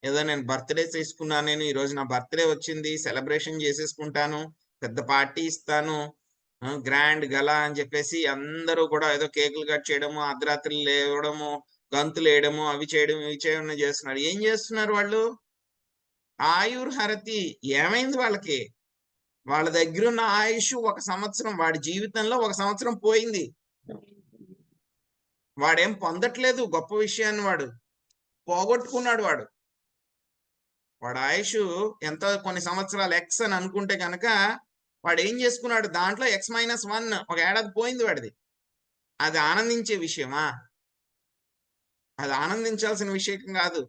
ఏదో నేను బర్త్డే చేసుకున్నాను, నేను ఈరోజు నా బర్త్డే వచ్చింది, సెలబ్రేషన్ చేసేసుకుంటాను, పెద్ద పార్టీ ఇస్తాను, గ్రాండ్ గలా అని చెప్పేసి అందరూ కూడా ఏదో కేకులు కట్ చేయడము, అర్ధరాత్రులు లేవడము, గంతులు వేయడము, అవి చేయడం ఇవి చేయడం చేస్తున్నారు. ఏం చేస్తున్నారు వాళ్ళు? ఆయుర్హరతి. ఏమైంది వాళ్ళకి? వాళ్ళ దగ్గర ఉన్న ఆయుష్ 1 సంవత్సరం. వాడి జీవితంలో 1 సంవత్సరం పోయింది. వాడేం పొందట్లేదు గొప్ప విషయాన్ని. వాడు పోగొట్టుకున్నాడు. వాడు ఆయుష్ ఎంతో కొన్ని సంవత్సరాలు ఎక్స్ అని అనుకుంటే కనుక వాడు ఏం చేసుకున్నాడు? దాంట్లో X-1 ఒక ఏడాది పోయింది వాడిది. అది ఆనందించే విషయమా? అది ఆనందించాల్సిన విషయం కాదు.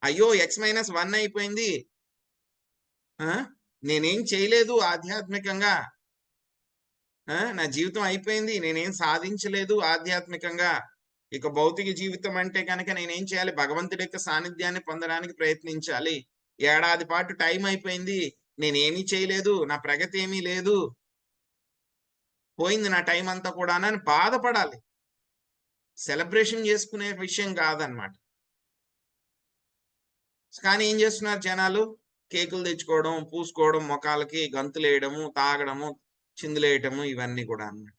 అయ్యో X-1 అయిపోయింది, నేనేం చేయలేదు ఆధ్యాత్మికంగా, నా జీవితం అయిపోయింది, నేనేం సాధించలేదు ఆధ్యాత్మికంగా, ఇక భౌతిక జీవితం అంటే కనుక నేనేం చేయాలి? భగవంతుడి యొక్క సాన్నిధ్యాన్ని పొందడానికి ప్రయత్నించాలి. ఏడాది పాటు టైం అయిపోయింది, నేనేమీ చేయలేదు, నా ప్రగతి ఏమీ లేదు, పోయింది నా టైం అంతా కూడా అని బాధపడాలి. సెలబ్రేషన్ చేసుకునే విషయం కాదనమాట. కానీ ఏం చేస్తున్నారు జనాలు? కేకులు తెచ్చుకోవడం, పూసుకోవడం, మొఖాలకి గంతులు వేయడము, తాగడము, చిందులేయటము, ఇవన్నీ కూడా అన్నమాట.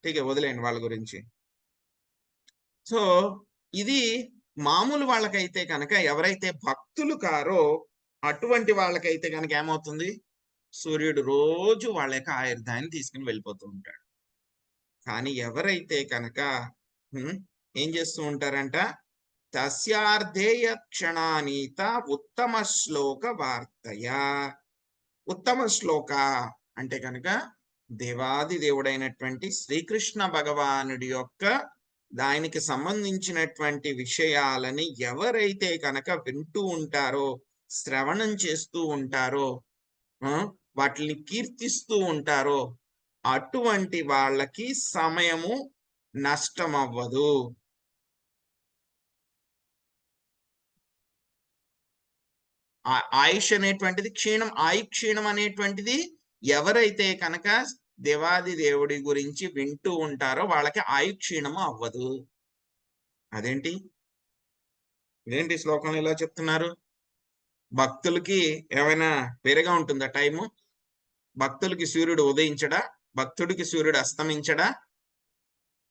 ఠీకే, వదిలేండి వాళ్ళ గురించి. సో ఇది మామూలు వాళ్ళకైతే కనుక, ఎవరైతే భక్తులు కారో అటువంటి వాళ్ళకైతే కనుక ఏమవుతుంది? సూర్యుడు రోజు వాళ్ళ యొక్క ఆయుర్దాయాన్ని తీసుకుని వెళ్ళిపోతూ ఉంటాడు. కానీ ఎవరైతే కనుక ఏం చేస్తూ ఉంటారంట? తస్యార్థేయ క్షణానీత ఉత్తమ శ్లోక వార్తయా. ఉత్తమ శ్లోక అంటే కనుక దేవాది దేవుడైనటువంటి శ్రీకృష్ణ భగవానుడి యొక్క దానికి సంబంధించినటువంటి విషయాలని ఎవరైతే కనుక వింటూ ఉంటారో, శ్రవణం చేస్తూ ఉంటారో, వాటిని కీర్తిస్తూ ఉంటారో అటువంటి వాళ్ళకి సమయము నష్టమవ్వదు. ఆయుష్ అనేటువంటిది క్షీణం. ఆయుక్షీణం అనేటువంటిది ఎవరైతే కనుక దేవాది దేవుడి గురించి వింటూ ఉంటారో వాళ్ళకి ఆయుక్షీణము అవ్వదు. అదేంటి శ్లోకంలో ఇలా చెప్తున్నారు? భక్తులకి ఏమైనా వేరేగా ఉంటుందా టైము? భక్తులకి సూర్యుడు ఉదయించడా? భక్తుడికి సూర్యుడు అస్తమించడా?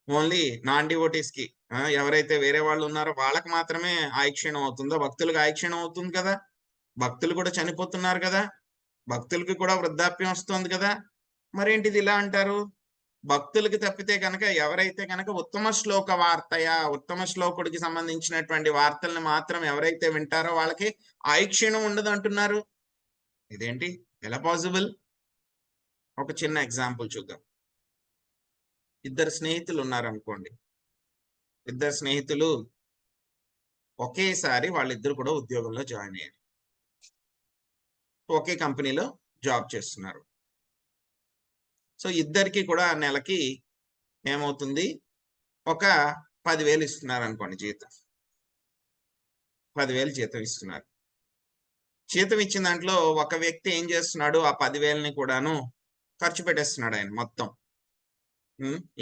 ఓన్లీ నాన్ డివోటీస్ కి, ఎవరైతే వేరే వాళ్ళు ఉన్నారో వాళ్ళకి మాత్రమే ఆయుక్షీణం అవుతుందా? భక్తులకు ఆయుక్షీణం అవుతుంది కదా. భక్తులు కూడా చనిపోతున్నారు కదా, భక్తులకి కూడా వృద్ధాప్యం వస్తుంది కదా. మరేంటిది ఇలా అంటారు? భక్తులకి తప్పితే కనుక ఎవరైతే కనుక ఉత్తమ శ్లోక వార్తయా, ఉత్తమ శ్లోకుడికి సంబంధించినటువంటి వార్తల్ని మాత్రం ఎవరైతే వింటారో వాళ్ళకి ఆయుక్షీణం ఉండదు అంటున్నారు. ఇదేంటి? ఎలా పాసిబుల్? ఒక చిన్న ఎగ్జాంపుల్ చూద్దాం. 2 స్నేహితులు ఉన్నారనుకోండి. 2 స్నేహితులు ఒకేసారి వాళ్ళిద్దరు కూడా ఉద్యోగంలో జాయిన్ అయ్యారు. ఒకే కంపెనీలో జాబ్ చేస్తున్నారు. సో ఇద్దరికి కూడా నెలకి ఏమవుతుంది, ఒక 10,000 ఇస్తున్నారు అనుకోండి జీతం. 10,000 జీతం ఇస్తున్నారు. జీతం ఇచ్చిన దాంట్లో ఒక వ్యక్తి ఏం చేస్తున్నాడు, ఆ 10,000ని కూడాను ఖర్చు పెట్టేస్తున్నాడు ఆయన మొత్తం.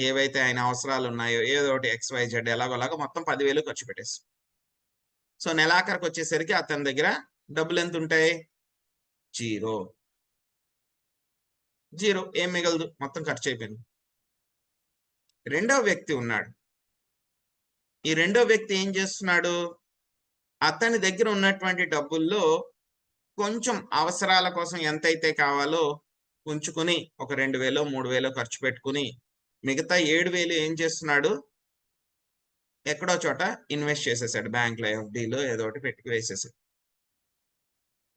ఏవైతే ఆయన అవసరాలు ఉన్నాయో ఏదో ఒకటి XYZ ఎలాగోలాగా మొత్తం 10,000 ఖర్చు పెట్టేస్తాడు. సో నెలాఖరికి వచ్చేసరికి అతని దగ్గర డబ్బులు ఎంత ఉంటాయి, జీరో. ఏం మిగలదు, మొత్తం ఖర్చు అయిపోయింది. రెండో వ్యక్తి ఉన్నాడు. ఈ రెండో వ్యక్తి ఏం చేస్తున్నాడు, అతని దగ్గర ఉన్నటువంటి డబ్బుల్లో కొంచెం అవసరాల కోసం ఎంతైతే కావాలో ఉంచుకుని ఒక 2,000 3,000 ఖర్చు పెట్టుకుని మిగతా 7,000 ఏం చేస్తున్నాడు, ఎక్కడో చోట ఇన్వెస్ట్ చేసేసాడు. బ్యాంక్లో FDలో ఏదో ఒకటి పెట్టుకు వేసేసాడు.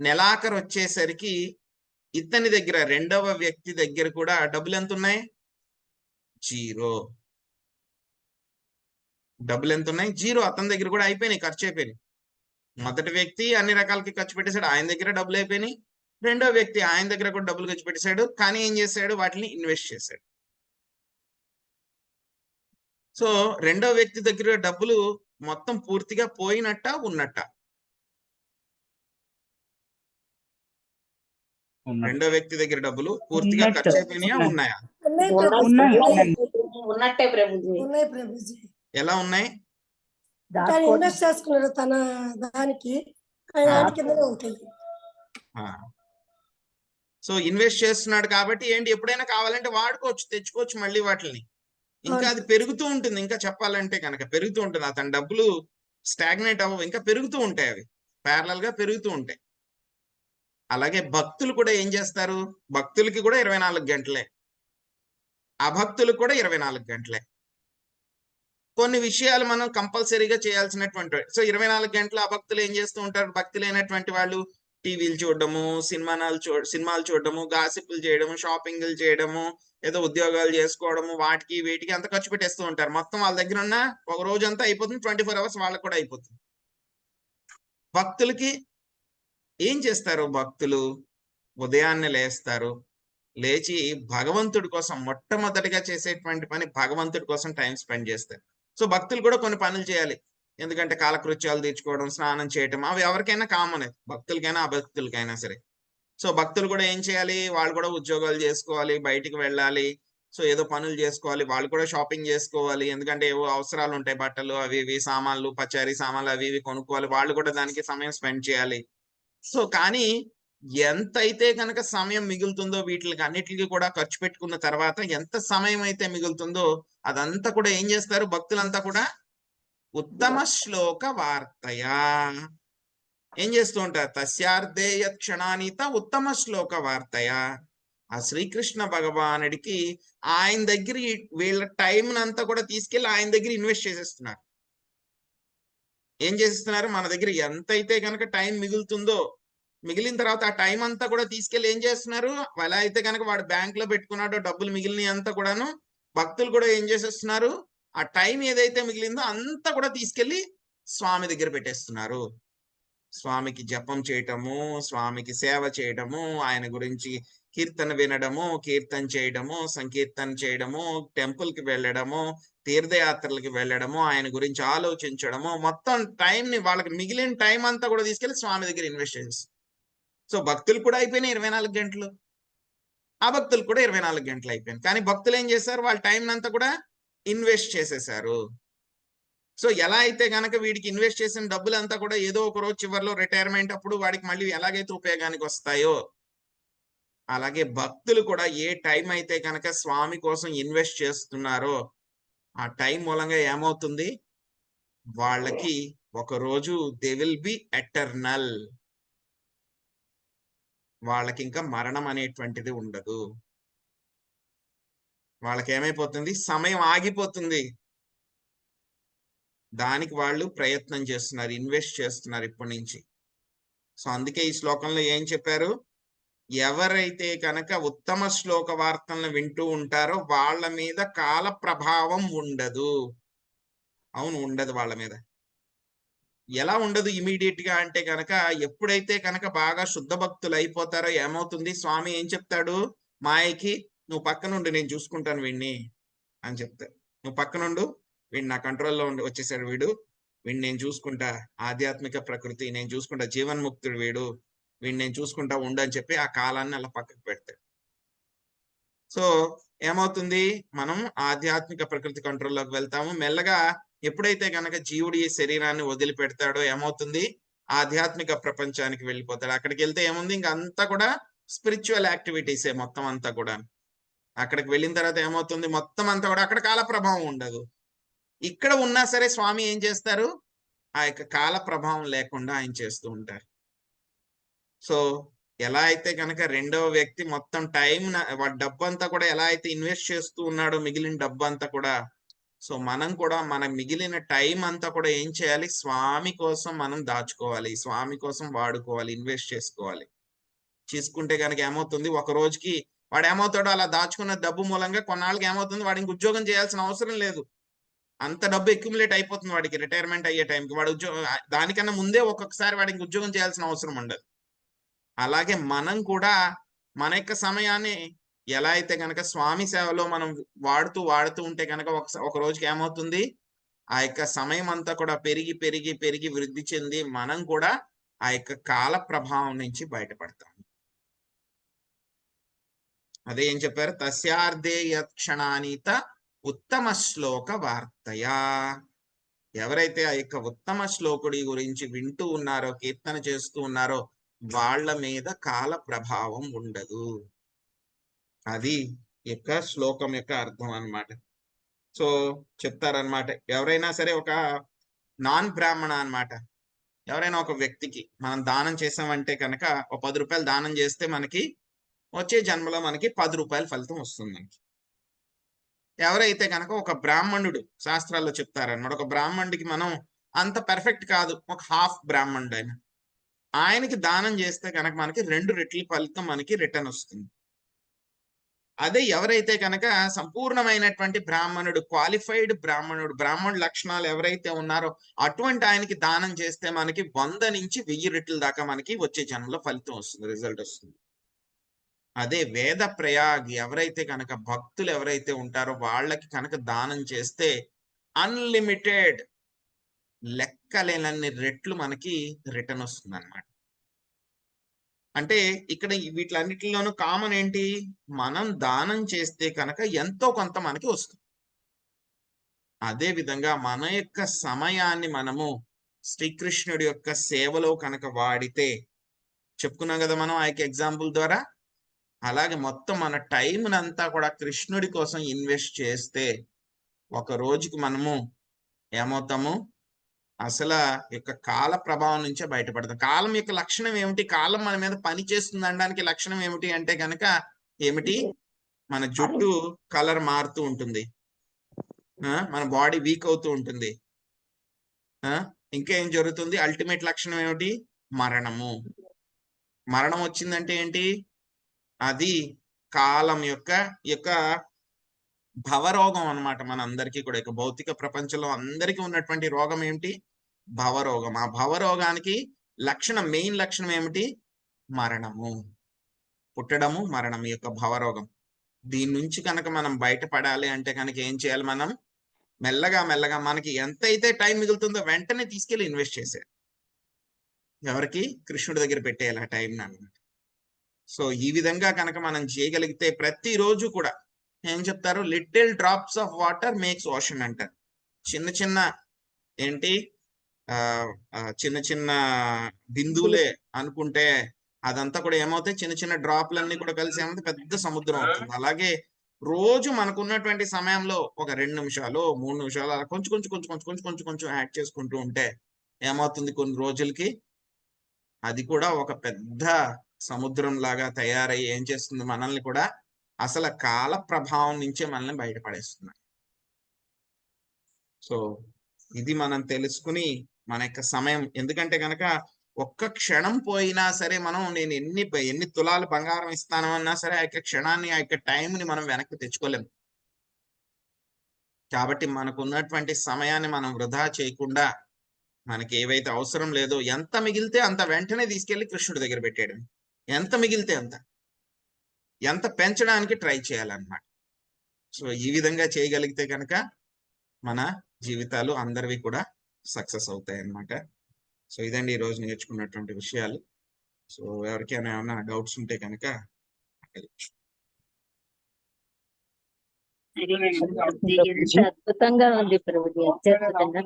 నెలాఖరు వచ్చేసరికి ఇతని దగ్గర, రెండవ వ్యక్తి దగ్గర కూడా డబ్బులు ఎంత ఉన్నాయి, జీరో. డబ్బులు ఎంత ఉన్నాయి, జీరో. అతని దగ్గర కూడా అయిపోయినాయి, ఖర్చు అయిపోయినాయి. మొదటి వ్యక్తి అన్ని రకాలకి ఖర్చు పెట్టేశాడు, ఆయన దగ్గర డబ్బులు అయిపోయినాయి. రెండో వ్యక్తి ఆయన దగ్గర కూడా డబ్బులు ఖర్చు పెట్టేశాడు, కానీ ఏం చేశాడు, వాటిని ఇన్వెస్ట్ చేశాడు. సో రెండో వ్యక్తి దగ్గర డబ్బులు మొత్తం పూర్తిగా పోయినట్ట ఉన్నట్ట? రెండో వ్యక్తి దగ్గర డబ్బులు పూర్తిగా ఖర్చు అయిపోయినాయా, ఉన్నాయా? ఉన్నట్టే ప్రభుజీ. ఎలా ఉన్నాయి? ఇన్వెస్ట్ చేసుకున్నాడు తన దానికి, కిందనే ఉంటాయి. సో ఇన్వెస్ట్ చేస్తున్నాడు కాబట్టి ఏంటి, ఎప్పుడైనా కావాలంటే వాడుకోవచ్చు, తెచ్చుకోవచ్చు మళ్ళీ వాటిని. ఇంకా అది పెరుగుతూ ఉంటుంది, ఇంకా చెప్పాలంటే కనుక పెరుగుతూ ఉంటుంది. అతని డబ్బులు స్టాగ్నేట్ అవ్వవు, ఇంకా పెరుగుతూ ఉంటాయి, అవి ప్యారలల్ గా పెరుగుతూ ఉంటాయి. అలాగే భక్తులు కూడా ఏం చేస్తారు, భక్తులకి కూడా 24 గంటలే, అభక్తులకు కూడా 24 గంటలే. కొన్ని విషయాలు మనం కంపల్సరీగా చేయాల్సినటువంటి, సో 24 గంటలు అభక్తులు ఏం చేస్తూ ఉంటారు, భక్తి లేనటువంటి వాళ్ళు టీవీలు చూడడము, సినిమాలు చూడడము, గాసిపులు చేయడము, షాపింగ్లు చేయడము, ఏదో ఉద్యోగాలు చేసుకోవడము, వాటికి వీటికి అంత ఖర్చు పెట్టేస్తూ ఉంటారు. మొత్తం వాళ్ళ దగ్గర ఉన్న ఒక రోజు అంతా అయిపోతుంది, 24 అవర్స్ వాళ్ళకు కూడా అయిపోతుంది. భక్తులకి ఏం చేస్తారు, భక్తులు ఉదయాన్నే లేస్తారు, లేచి భగవంతుడి కోసం మొట్టమొదటిగా చేసేటువంటి పని భగవంతుడి కోసం టైం స్పెండ్ చేస్తారు. సో భక్తులు కూడా కొన్ని పనులు చేయాలి, ఎందుకంటే కాలకృత్యాలు తీర్చుకోవడం, స్నానం చేయటం, అవి ఎవరికైనా కామన్, భక్తులకైనా అభక్తులకైనా సరే. సో భక్తులు కూడా ఏం చేయాలి, వాళ్ళు కూడా ఉద్యోగాలు చేసుకోవాలి, బయటికి వెళ్ళాలి, సో ఏదో పనులు చేసుకోవాలి, వాళ్ళు కూడా షాపింగ్ చేసుకోవాలి, ఎందుకంటే ఏవో అవసరాలు ఉంటాయి, బట్టలు అవి ఇవి సామాన్లు, పచారీ సామాన్లు అవి ఇవి కొనుక్కోవాలి, వాళ్ళు కూడా దానికి సమయం స్పెండ్ చేయాలి. సో కానీ ఎంతైతే కనుక సమయం మిగులుతుందో వీటికి అన్నిటికీ కూడా ఖర్చు పెట్టుకున్న తర్వాత ఎంత సమయం అయితే మిగులుతుందో అదంతా కూడా ఏం చేస్తారు, భక్తులంతా కూడా ఉత్తమ శ్లోక వార్తయా ఏం చేస్తూ ఉంటారు, తస్యార్థేయ క్షణానిత ఉత్తమ శ్లోక వార్తయా. ఆ శ్రీకృష్ణ భగవానుడికి ఆయన దగ్గర వీళ్ళ టైం అంతా కూడా తీసుకెళ్లి ఆయన దగ్గర ఇన్వెస్ట్ చేసేస్తున్నారు. ఏం చేసేస్తున్నారు, మన దగ్గర ఎంతైతే కనుక టైం మిగులుతుందో, మిగిలిన తర్వాత ఆ టైం అంతా కూడా తీసుకెళ్లి ఏం చేస్తున్నారు, ఎలా అయితే కనుక వాడు బ్యాంక్ లో పెట్టుకున్నాడో డబ్బులు మిగిలిన అంతా కూడాను భక్తులు కూడా ఏం చేసేస్తున్నారు, ఆ టైం ఏదైతే మిగిలిందో అంతా కూడా తీసుకెళ్లి స్వామి దగ్గర పెట్టేస్తున్నారు. స్వామికి జపం చేయటము, స్వామికి సేవ చేయడము, ఆయన గురించి కీర్తన వినడము, కీర్తన చేయడము, సంకీర్తన చేయడము, టెంపుల్ కి వెళ్ళడము, తీర్థయాత్రలకి వెళ్ళడము, ఆయన గురించి ఆలోచించడము, మొత్తం టైంని వాళ్ళకి మిగిలిన టైం అంతా కూడా తీసుకెళ్లి స్వామి దగ్గర ఇన్వెస్ట్ చేస్తారు. సో భక్తులు కూడా అయిపోయినాయి 24 గంటలు, ఆ భక్తులు కూడా 24 గంటలు అయిపోయింది. కానీ భక్తులు ఏం చేశారు, వాళ్ళ టైం అంతా కూడా ఇన్వెస్ట్ చేసేసారు. సో ఎలా అయితే గనక వీడికి ఇన్వెస్ట్ చేసిన డబ్బులు అంతా కూడా ఏదో ఒక రోజు చివరిలో రిటైర్మెంట్ అప్పుడు వాడికి మళ్ళీ ఎలాగైతే ఉపయోగానికి వస్తాయో, అలాగే భక్తులు కూడా ఏ టైం అయితే కనుక స్వామి కోసం ఇన్వెస్ట్ చేస్తున్నారో ఆ టైం మూలంగా ఏమవుతుంది, వాళ్ళకి ఒక రోజు దే విల్ బి ఎటర్నల్, వాళ్ళకి ఇంకా మరణం అనేటువంటిది ఉండదు. వాళ్ళకి ఏమైపోతుంది, సమయం ఆగిపోతుంది. దానికి వాళ్ళు ప్రయత్నం చేస్తున్నారు, ఇన్వెస్ట్ చేస్తున్నారు ఇప్పటి నుంచి. సో అందుకే ఈ శ్లోకంలో ఏం చెప్పారు, ఎవరైతే కనుక ఉత్తమ శ్లోక వార్తలను వింటూ ఉంటారో వాళ్ళ మీద కాల ప్రభావం ఉండదు. అవును, ఉండదు వాళ్ళ మీద. ఎలా ఉండదు ఇమీడియట్ గా అంటే కనుక, ఎప్పుడైతే కనుక బాగా శుద్ధ భక్తులు అయిపోతారో ఏమవుతుంది, స్వామి ఏం చెప్తాడు మాయకి, నువ్వు పక్కనుండి నేను చూసుకుంటాను వీడిని అని చెప్తాడు. నువ్వు పక్కనుండు, వీడు నా కంట్రోల్లో ఉండి వచ్చేసాడు, వీడిని నేను చూసుకుంటా, ఆధ్యాత్మిక ప్రకృతి నేను చూసుకుంటా, జీవన్ముక్తుడు వీడిని నేను చూసుకుంటా ఉండు అని చెప్పి ఆ కాలాన్ని అలా పక్కకు పెడతాడు. సో ఏమవుతుంది, మనం ఆధ్యాత్మిక ప్రకృతి కంట్రోల్లోకి వెళ్తాము. మెల్లగా ఎప్పుడైతే కనుక జీవుడు ఈ శరీరాన్ని వదిలిపెడతాడో ఏమవుతుంది, ఆధ్యాత్మిక ప్రపంచానికి వెళ్ళిపోతాడు. అక్కడికి వెళ్తే ఏముంది, ఇంకా అంతా కూడా స్పిరిచువల్ యాక్టివిటీసే మొత్తం అంతా కూడా. అక్కడికి వెళ్ళిన తర్వాత ఏమవుతుంది, మొత్తం అంతా కూడా అక్కడ కాల ప్రభావం ఉండదు. ఇక్కడ ఉన్నా సరే స్వామి ఏం చేస్తారు, ఆ యొక్క కాల ప్రభావం లేకుండా ఆయన చేస్తూ ఉంటారు. సో ఎలా అయితే కనుక రెండవ వ్యక్తి మొత్తం టైం వాడి డబ్బు అంతా కూడా ఎలా అయితే ఇన్వెస్ట్ చేస్తూ ఉన్నాడో మిగిలిన డబ్బు అంతా కూడా, సో మనం కూడా మన మిగిలిన టైం అంతా కూడా ఏం చేయాలి, స్వామి కోసం మనం దాచుకోవాలి, స్వామి కోసం వాడుకోవాలి, ఇన్వెస్ట్ చేసుకోవాలి. చేసుకుంటే కనుక ఏమవుతుంది, ఒక రోజుకి వాడు ఏమవుతాడో అలా దాచుకున్న డబ్బు మూలంగా కొన్నాళ్ళకి ఏమవుతుంది, వాడికి ఉద్యోగం చేయాల్సిన అవసరం లేదు. అంత డబ్బు అక్యుములేట్ అయిపోతుంది వాడికి రిటైర్మెంట్ అయ్యే టైంకి. వాడు దానికన్నా ముందే ఒక్కొక్కసారి వాడికి ఉద్యోగం చేయాల్సిన అవసరం ఉండదు. అలాగే మనం కూడా మన యొక్క సమయాన్ని ఎలా అయితే కనుక స్వామి సేవలో మనం వాడుతూ ఉంటే కనుక ఒక రోజుకి ఏమవుతుంది, ఆ యొక్క సమయం అంతా కూడా పెరిగి పెరిగి పెరిగి వృద్ధి చెంది మనం కూడా ఆ యొక్క కాల ప్రభావం నుంచి బయటపడతాం. అదే ఏం చెప్పారు, తస్యార్ధే యత్క్షణానీత ఉత్తమ శ్లోక వార్తయా. ఎవరైతే ఆ యొక్క ఉత్తమ శ్లోకుడి గురించి వింటూ ఉన్నారో, కీర్తన చేస్తూ ఉన్నారో, వాళ్ళ మీద కాల ప్రభావం ఉండదు. అది యొక్క శ్లోకం యొక్క అర్థం అన్నమాట. సో చెప్తారనమాట, ఎవరైనా సరే ఒక నాన్ బ్రాహ్మణ అన్నమాట, ఎవరైనా ఒక వ్యక్తికి మనం దానం చేసామంటే కనుక ఒక 10 రూపాయలు దానం చేస్తే మనకి వచ్చే జన్మలో మనకి 10 రూపాయల ఫలితం వస్తుంది మనకి. ఎవరైతే కనుక ఒక బ్రాహ్మణుడు, శాస్త్రాల్లో చెప్తారన్నమాట, ఒక బ్రాహ్మణుడికి మనం అంత పర్ఫెక్ట్ కాదు, ఒక హాఫ్ బ్రాహ్మణుడు ఆయన, ఆయనకి దానం చేస్తే కనుక మనకి 2 రెట్ల ఫలితం మనకి రిటర్న్ వస్తుంది. అదే ఎవరైతే కనుక సంపూర్ణమైనటువంటి బ్రాహ్మణుడు, క్వాలిఫైడ్ బ్రాహ్మణుడు లక్షణాలు ఎవరైతే ఉన్నారో అటువంటి ఆయనకి దానం చేస్తే మనకి 100 నుంచి 1000 రెట్ల దాకా మనకి వచ్చే జన్మలో ఫలితం వస్తుంది, రిజల్ట్ వస్తుంది. అదే వేద ప్రయాగ్ ఎవరైతే కనుక భక్తులు ఎవరైతే ఉంటారో వాళ్ళకి కనుక దానం చేస్తే అన్లిమిటెడ్ లెక్కలేనన్ని రెట్లు మనకి రిటర్న్ వస్తుంది అన్నమాట. అంటే ఇక్కడ వీటిలన్నిటిలోనూ కామన్ ఏంటి, మనం దానం చేస్తే కనుక ఎంతో కొంత మనకి వస్తుంది. అదే విధంగా మన యొక్క సమయాన్ని మనము శ్రీకృష్ణుడి యొక్క సేవలో కనుక వాడితే, చెప్పుకున్నాం కదా మనం ఆ యొక్క ఎగ్జాంపుల్ ద్వారా, అలాగే మొత్తం మన టైంనంతా కూడా కృష్ణుడి కోసం ఇన్వెస్ట్ చేస్తే ఒక రోజుకి మనము ఏమవుతాము, అసలు యొక్క కాల ప్రభావం నుంచే బయటపడతాం. కాలం యొక్క లక్షణం ఏమిటి, కాలం మన మీద పని చేస్తుంది అనడానికి లక్షణం ఏమిటి అంటే కనుక ఏమిటి, మన జుట్టు కలర్ మారుతూ ఉంటుంది, మన బాడీ వీక్ అవుతూ ఉంటుంది, ఇంకా ఏం జరుగుతుంది, అల్టిమేట్ లక్షణం ఏమిటి, మరణము. మరణం వచ్చిందంటే ఏంటి, అది కాలం యొక్క భవరోగం అన్నమాట. మన అందరికీ కూడా ఇక భౌతిక ప్రపంచంలో అందరికీ ఉన్నటువంటి రోగం ఏమిటి, భవరోగం. ఆ భవరోగానికి లక్షణం, మెయిన్ లక్షణం ఏమిటి, మరణము, పుట్టడము మరణం, యొక్క భవరోగం. దీని నుంచి కనుక మనం బయటపడాలి అంటే కనుక ఏం చేయాలి, మనం మెల్లగా మెల్లగా మనకి ఎంతైతే టైం మిగులుతుందో వెంటనే తీసుకెళ్లి ఇన్వెస్ట్ చేసేయాలి. ఎవరికి, కృష్ణుడి దగ్గర పెట్టేయాలి ఆ టైం అన్నమాట. సో ఈ విధంగా కనుక మనం చేయగలిగితే ప్రతిరోజు కూడా ఏం చెప్తారు, little drops of water makes ocean అంటారు. చిన్న చిన్న ఏంటి, చిన్న చిన్న బిందువులే అనుకుంటే అదంతా కూడా ఏమవుతాయి, చిన్న చిన్న డ్రాప్లన్నీ కూడా కలిసి ఏమవుతాయి, పెద్ద సముద్రం అవుతుంది. అలాగే రోజు మనకున్నటువంటి సమయంలో ఒక 2 నిమిషాలు 3 నిమిషాలు అలా కొంచెం కొంచెం కొంచెం కొంచెం కొంచెం కొంచెం కొంచెం యాడ్ చేసుకుంటూ ఉంటే ఏమవుతుంది, కొన్ని రోజులకి అది కూడా ఒక పెద్ద సముద్రం లాగా తయారయ్యి ఏం చేస్తుంది, మనల్ని కూడా అసలు కాల ప్రభావం నుంచే మనల్ని బయటపడేస్తుంది. సో ఇది మనం తెలుసుకుని మన యొక్క సమయం, ఎందుకంటే కనుక ఒక్క క్షణం పోయినా సరే మనం, నేను ఎన్ని తులాలు బంగారం ఇస్తాను అన్నా సరే ఆ యొక్క క్షణాన్ని, ఆ యొక్క టైంని మనం వెనక్కి తెచ్చుకోలేము. కాబట్టి మనకు ఉన్నటువంటి సమయాన్ని మనం వృధా చేయకుండా మనకి ఏవైతే అవసరం లేదో ఎంత మిగిలితే అంత వెంటనే తీసుకెళ్లి కృష్ణుడి దగ్గర పెట్టేయడం, ఎంత మిగిలితే అంత, ఎంత పెంచడానికి ట్రై చేయాలన్నమాట. సో ఈ విధంగా చేయగలిగితే కనుక మన జీవితాలు అందరివి కూడా సక్సెస్ అవుతాయి అన్నమాట. సో ఇదండి ఈరోజు నేర్చుకున్నటువంటి విషయాలు. సో ఎవరికైనా ఏమైనా డౌట్స్ ఉంటే కనుక అడగచ్చు. ఎంత అద్భుతంగా ఉంది ప్రభుజీ, అత్యద్భుతంగా.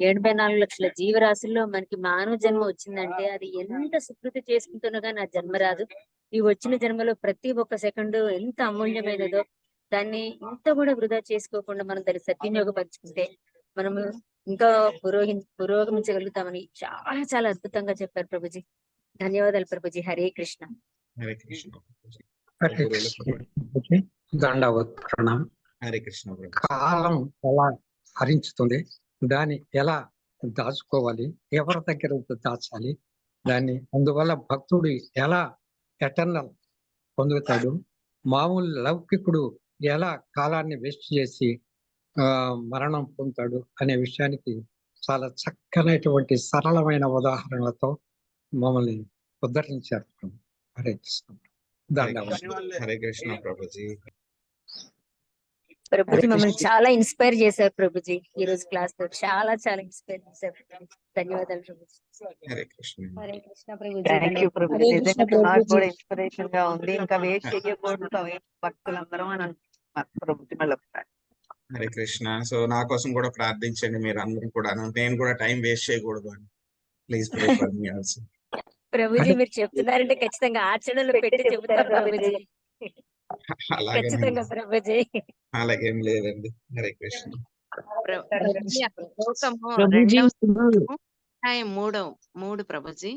84 లక్షల జీవరాశుల్లో మనకి మానవ జన్మ వచ్చిందంటే అది ఎంత సుకృతి చేసుకుంటున్నా కానీ ఆ జన్మ రాదు. ఈ వచ్చిన జన్మలో ప్రతి ఒక్క సెకండ్ ఎంత అమూల్యమైనదో దాన్ని ఇంత కూడా వృధా చేసుకోకుండా మనం దాన్ని సద్వినియోగపరుచుకుంటే మనము ఇంకా పురోగమించగలుగుతామని చాలా చాలా అద్భుతంగా చెప్పారు ప్రభుజీ. ధన్యవాదాలు ప్రభుజీ. హరే కృష్ణ. హరే కృష్ణ. దండవత్ ప్రణామం. హరే కృష్ణ. కాలం ఎలా హరించుతుంది, దాన్ని ఎలా దాచుకోవాలి, ఎవరి దగ్గర దాచాలి, దాన్ని అందువల్ల భక్తుడు ఎలా ఎటర్నల్ పొందుతాడు, మామూలు లౌకికుడు ఎలా కాలాన్ని వేస్ట్ చేసి మరణం పొందుతాడు అనే విషయానికి చాలా చక్కనైనటువంటి సరళమైన ఉదాహరణలతో మమ్మల్ని ఉద్ధరించారు. హరే కృష్ణ. ధన్యవాదాలు. హరే కృష్ణ ప్రభుజీ. ప్రభుజీ మమ్మల్ని చాలా ఇన్స్పైర్ చేశారు ప్రభుజీ. ఈ రోజు క్లాస్ లో చాలా చాలా ఇన్స్పైర్ చేశారు. ధన్యవాదాలు ప్రభుజీ. హరే కృష్ణ. హరే కృష్ణ ప్రభుజీ. Thank you Prabhuji. హరే కృష్ణ నిజంగా నాకు ప్రభుజీ. కూడా ఇన్స్పిరేషన్ గా ఉంది. ఇంకా వేస్ట్ చేయకూడదు భక్తులందరం అని అంటున్నారు ప్రభుజీ. మళ్ళీ హరే కృష్ణ. సో నా కోసం కూడా ప్రార్థించండి మీరు అందరూ కూడా. నేను కూడా టైం వేస్ట్ చేయకూడదు అని please pray for me also. Prabhuji మీరు చెప్తున్నారంటే ఖచ్చితంగా ఆచరణలో పెట్టి చెబుతారు ప్రభుజీ. ఖచ్చితంగా ప్రభుజీ. అలాగేం లేదండి. హరే కృష్ణ. ప్రభుజీ మూడు ప్రభుజీ.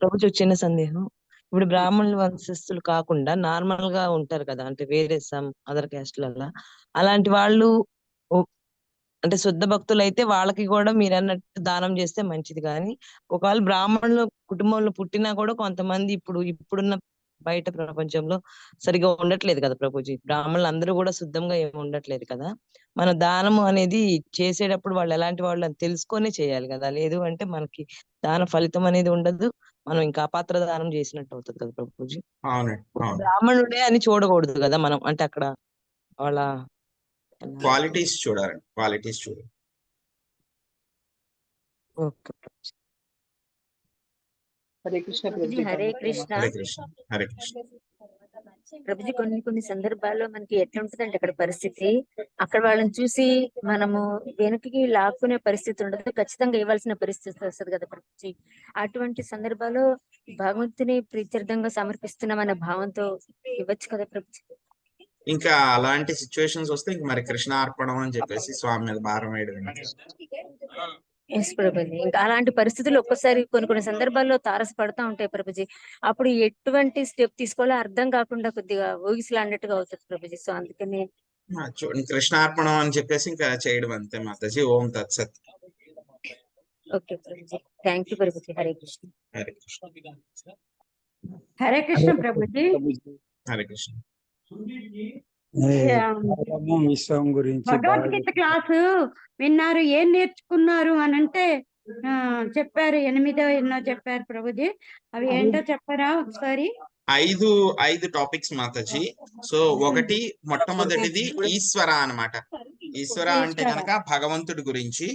ప్రభుజీ చిన్న సందేహం. ఇప్పుడు బ్రాహ్మణుల వంశస్థులు కాకుండా నార్మల్ గా ఉంటారు కదా, అంటే వేరే సమ్ అదర్ క్యాస్ట్లలో, అలాంటి వాళ్ళు అంటే శుద్ధ భక్తులు అయితే వాళ్ళకి కూడా మీరు అన్నట్టు దానం చేస్తే మంచిది. కానీ ఒకవేళ బ్రాహ్మణుల కుటుంబంలో పుట్టినా కూడా కొంతమంది ఇప్పుడున్న బయట ప్రపంచంలో సరిగా ఉండట్లేదు కదా ప్రభుజీ. బ్రాహ్మణులు అందరూ కూడా శుద్ధంగా ఏమి ఉండట్లేదు కదా. మన దానము అనేది చేసేటప్పుడు వాళ్ళు ఎలాంటి వాళ్ళు అని తెలుసుకొనే చేయాలి కదా. లేదు అంటే మనకి దాన ఫలితం అనేది ఉండదు, మనం ఇంకా అపాత్ర దానం చేసినట్టు అవుతుంది కదా ప్రభుజీ. బ్రాహ్మణుడే అని చూడకూడదు కదా మనం, అంటే అక్కడ వాళ్ళ క్వాలిటీస్ చూడాలి. క్వాలిటీస్ చూడాలి. ఓకే. హరే కృష్ణ ప్రభుజీ. హరే కృష్ణ. హరే కృష్ణ. హరే కృష్ణ. ప్రభుజీ కొన్ని సందర్భాల్లో మనకి ఎట్లుంటదంటే అక్కడ పరిస్థితి, అక్కడ వాళ్ళని చూసి మనము వెనక్కి లాక్కునే పరిస్థితి ఉండదు, ఖచ్చితంగా ఇవ్వాల్సిన పరిస్థితి వస్తుంది కదా ప్రభుజీ. అటువంటి సందర్భాల్లో భగవంతుని ప్రీత్యర్థంగా సమర్పిస్తున్నామన్న భావంతో ఇవ్వచ్చు కదా ప్రభుజీ. ఇంకా అలాంటి సిచ్యువేషన్స్ వస్తే ఇంక మరి కృష్ణార్పణం అని చెప్పేసి స్వామి మీద భారం వేయడం. ఎస్ ప్రభుజీ. ఇంకా అలాంటి పరిస్థితులు ఒక్కసారి కొన్ని సందర్భాల్లో తారసపడతా ఉంటాయి ప్రభుజీ. అప్పుడు ఎటువంటి స్టెప్ తీసుకోవాలో అర్థం కాకుండా కొద్దిగా ఊగిసలాడినట్టుగా అవుతుంది ప్రభుజీ. సో అందుకని చూడండి, కృష్ణార్పణం అని చెప్పేసి ఇంకా చేయడం అంతే మాతాజీ. ఓం తత్సత్. Okay Prabhuji. Thank you Prabhuji. Hare Krishna. Hare Krishna. Hare Krishna Prabhuji. Hare Krishna. విశ్వం గురించి భగవద్గీత క్లాసు విన్నారు, ఏం నేర్చుకున్నారు అని అంటే చెప్పారు. 8 ఎన్నో చెప్పారు ప్రభుజీ. అవి ఏంటో చెప్పారా ఒకసారి? 5 టాపిక్స్ మాతాజీ. సో ఒకటి మొట్టమొదటిది ఈశ్వర అన్నమాట. ఈశ్వర అంటే కనుక భగవంతుడి గురించి.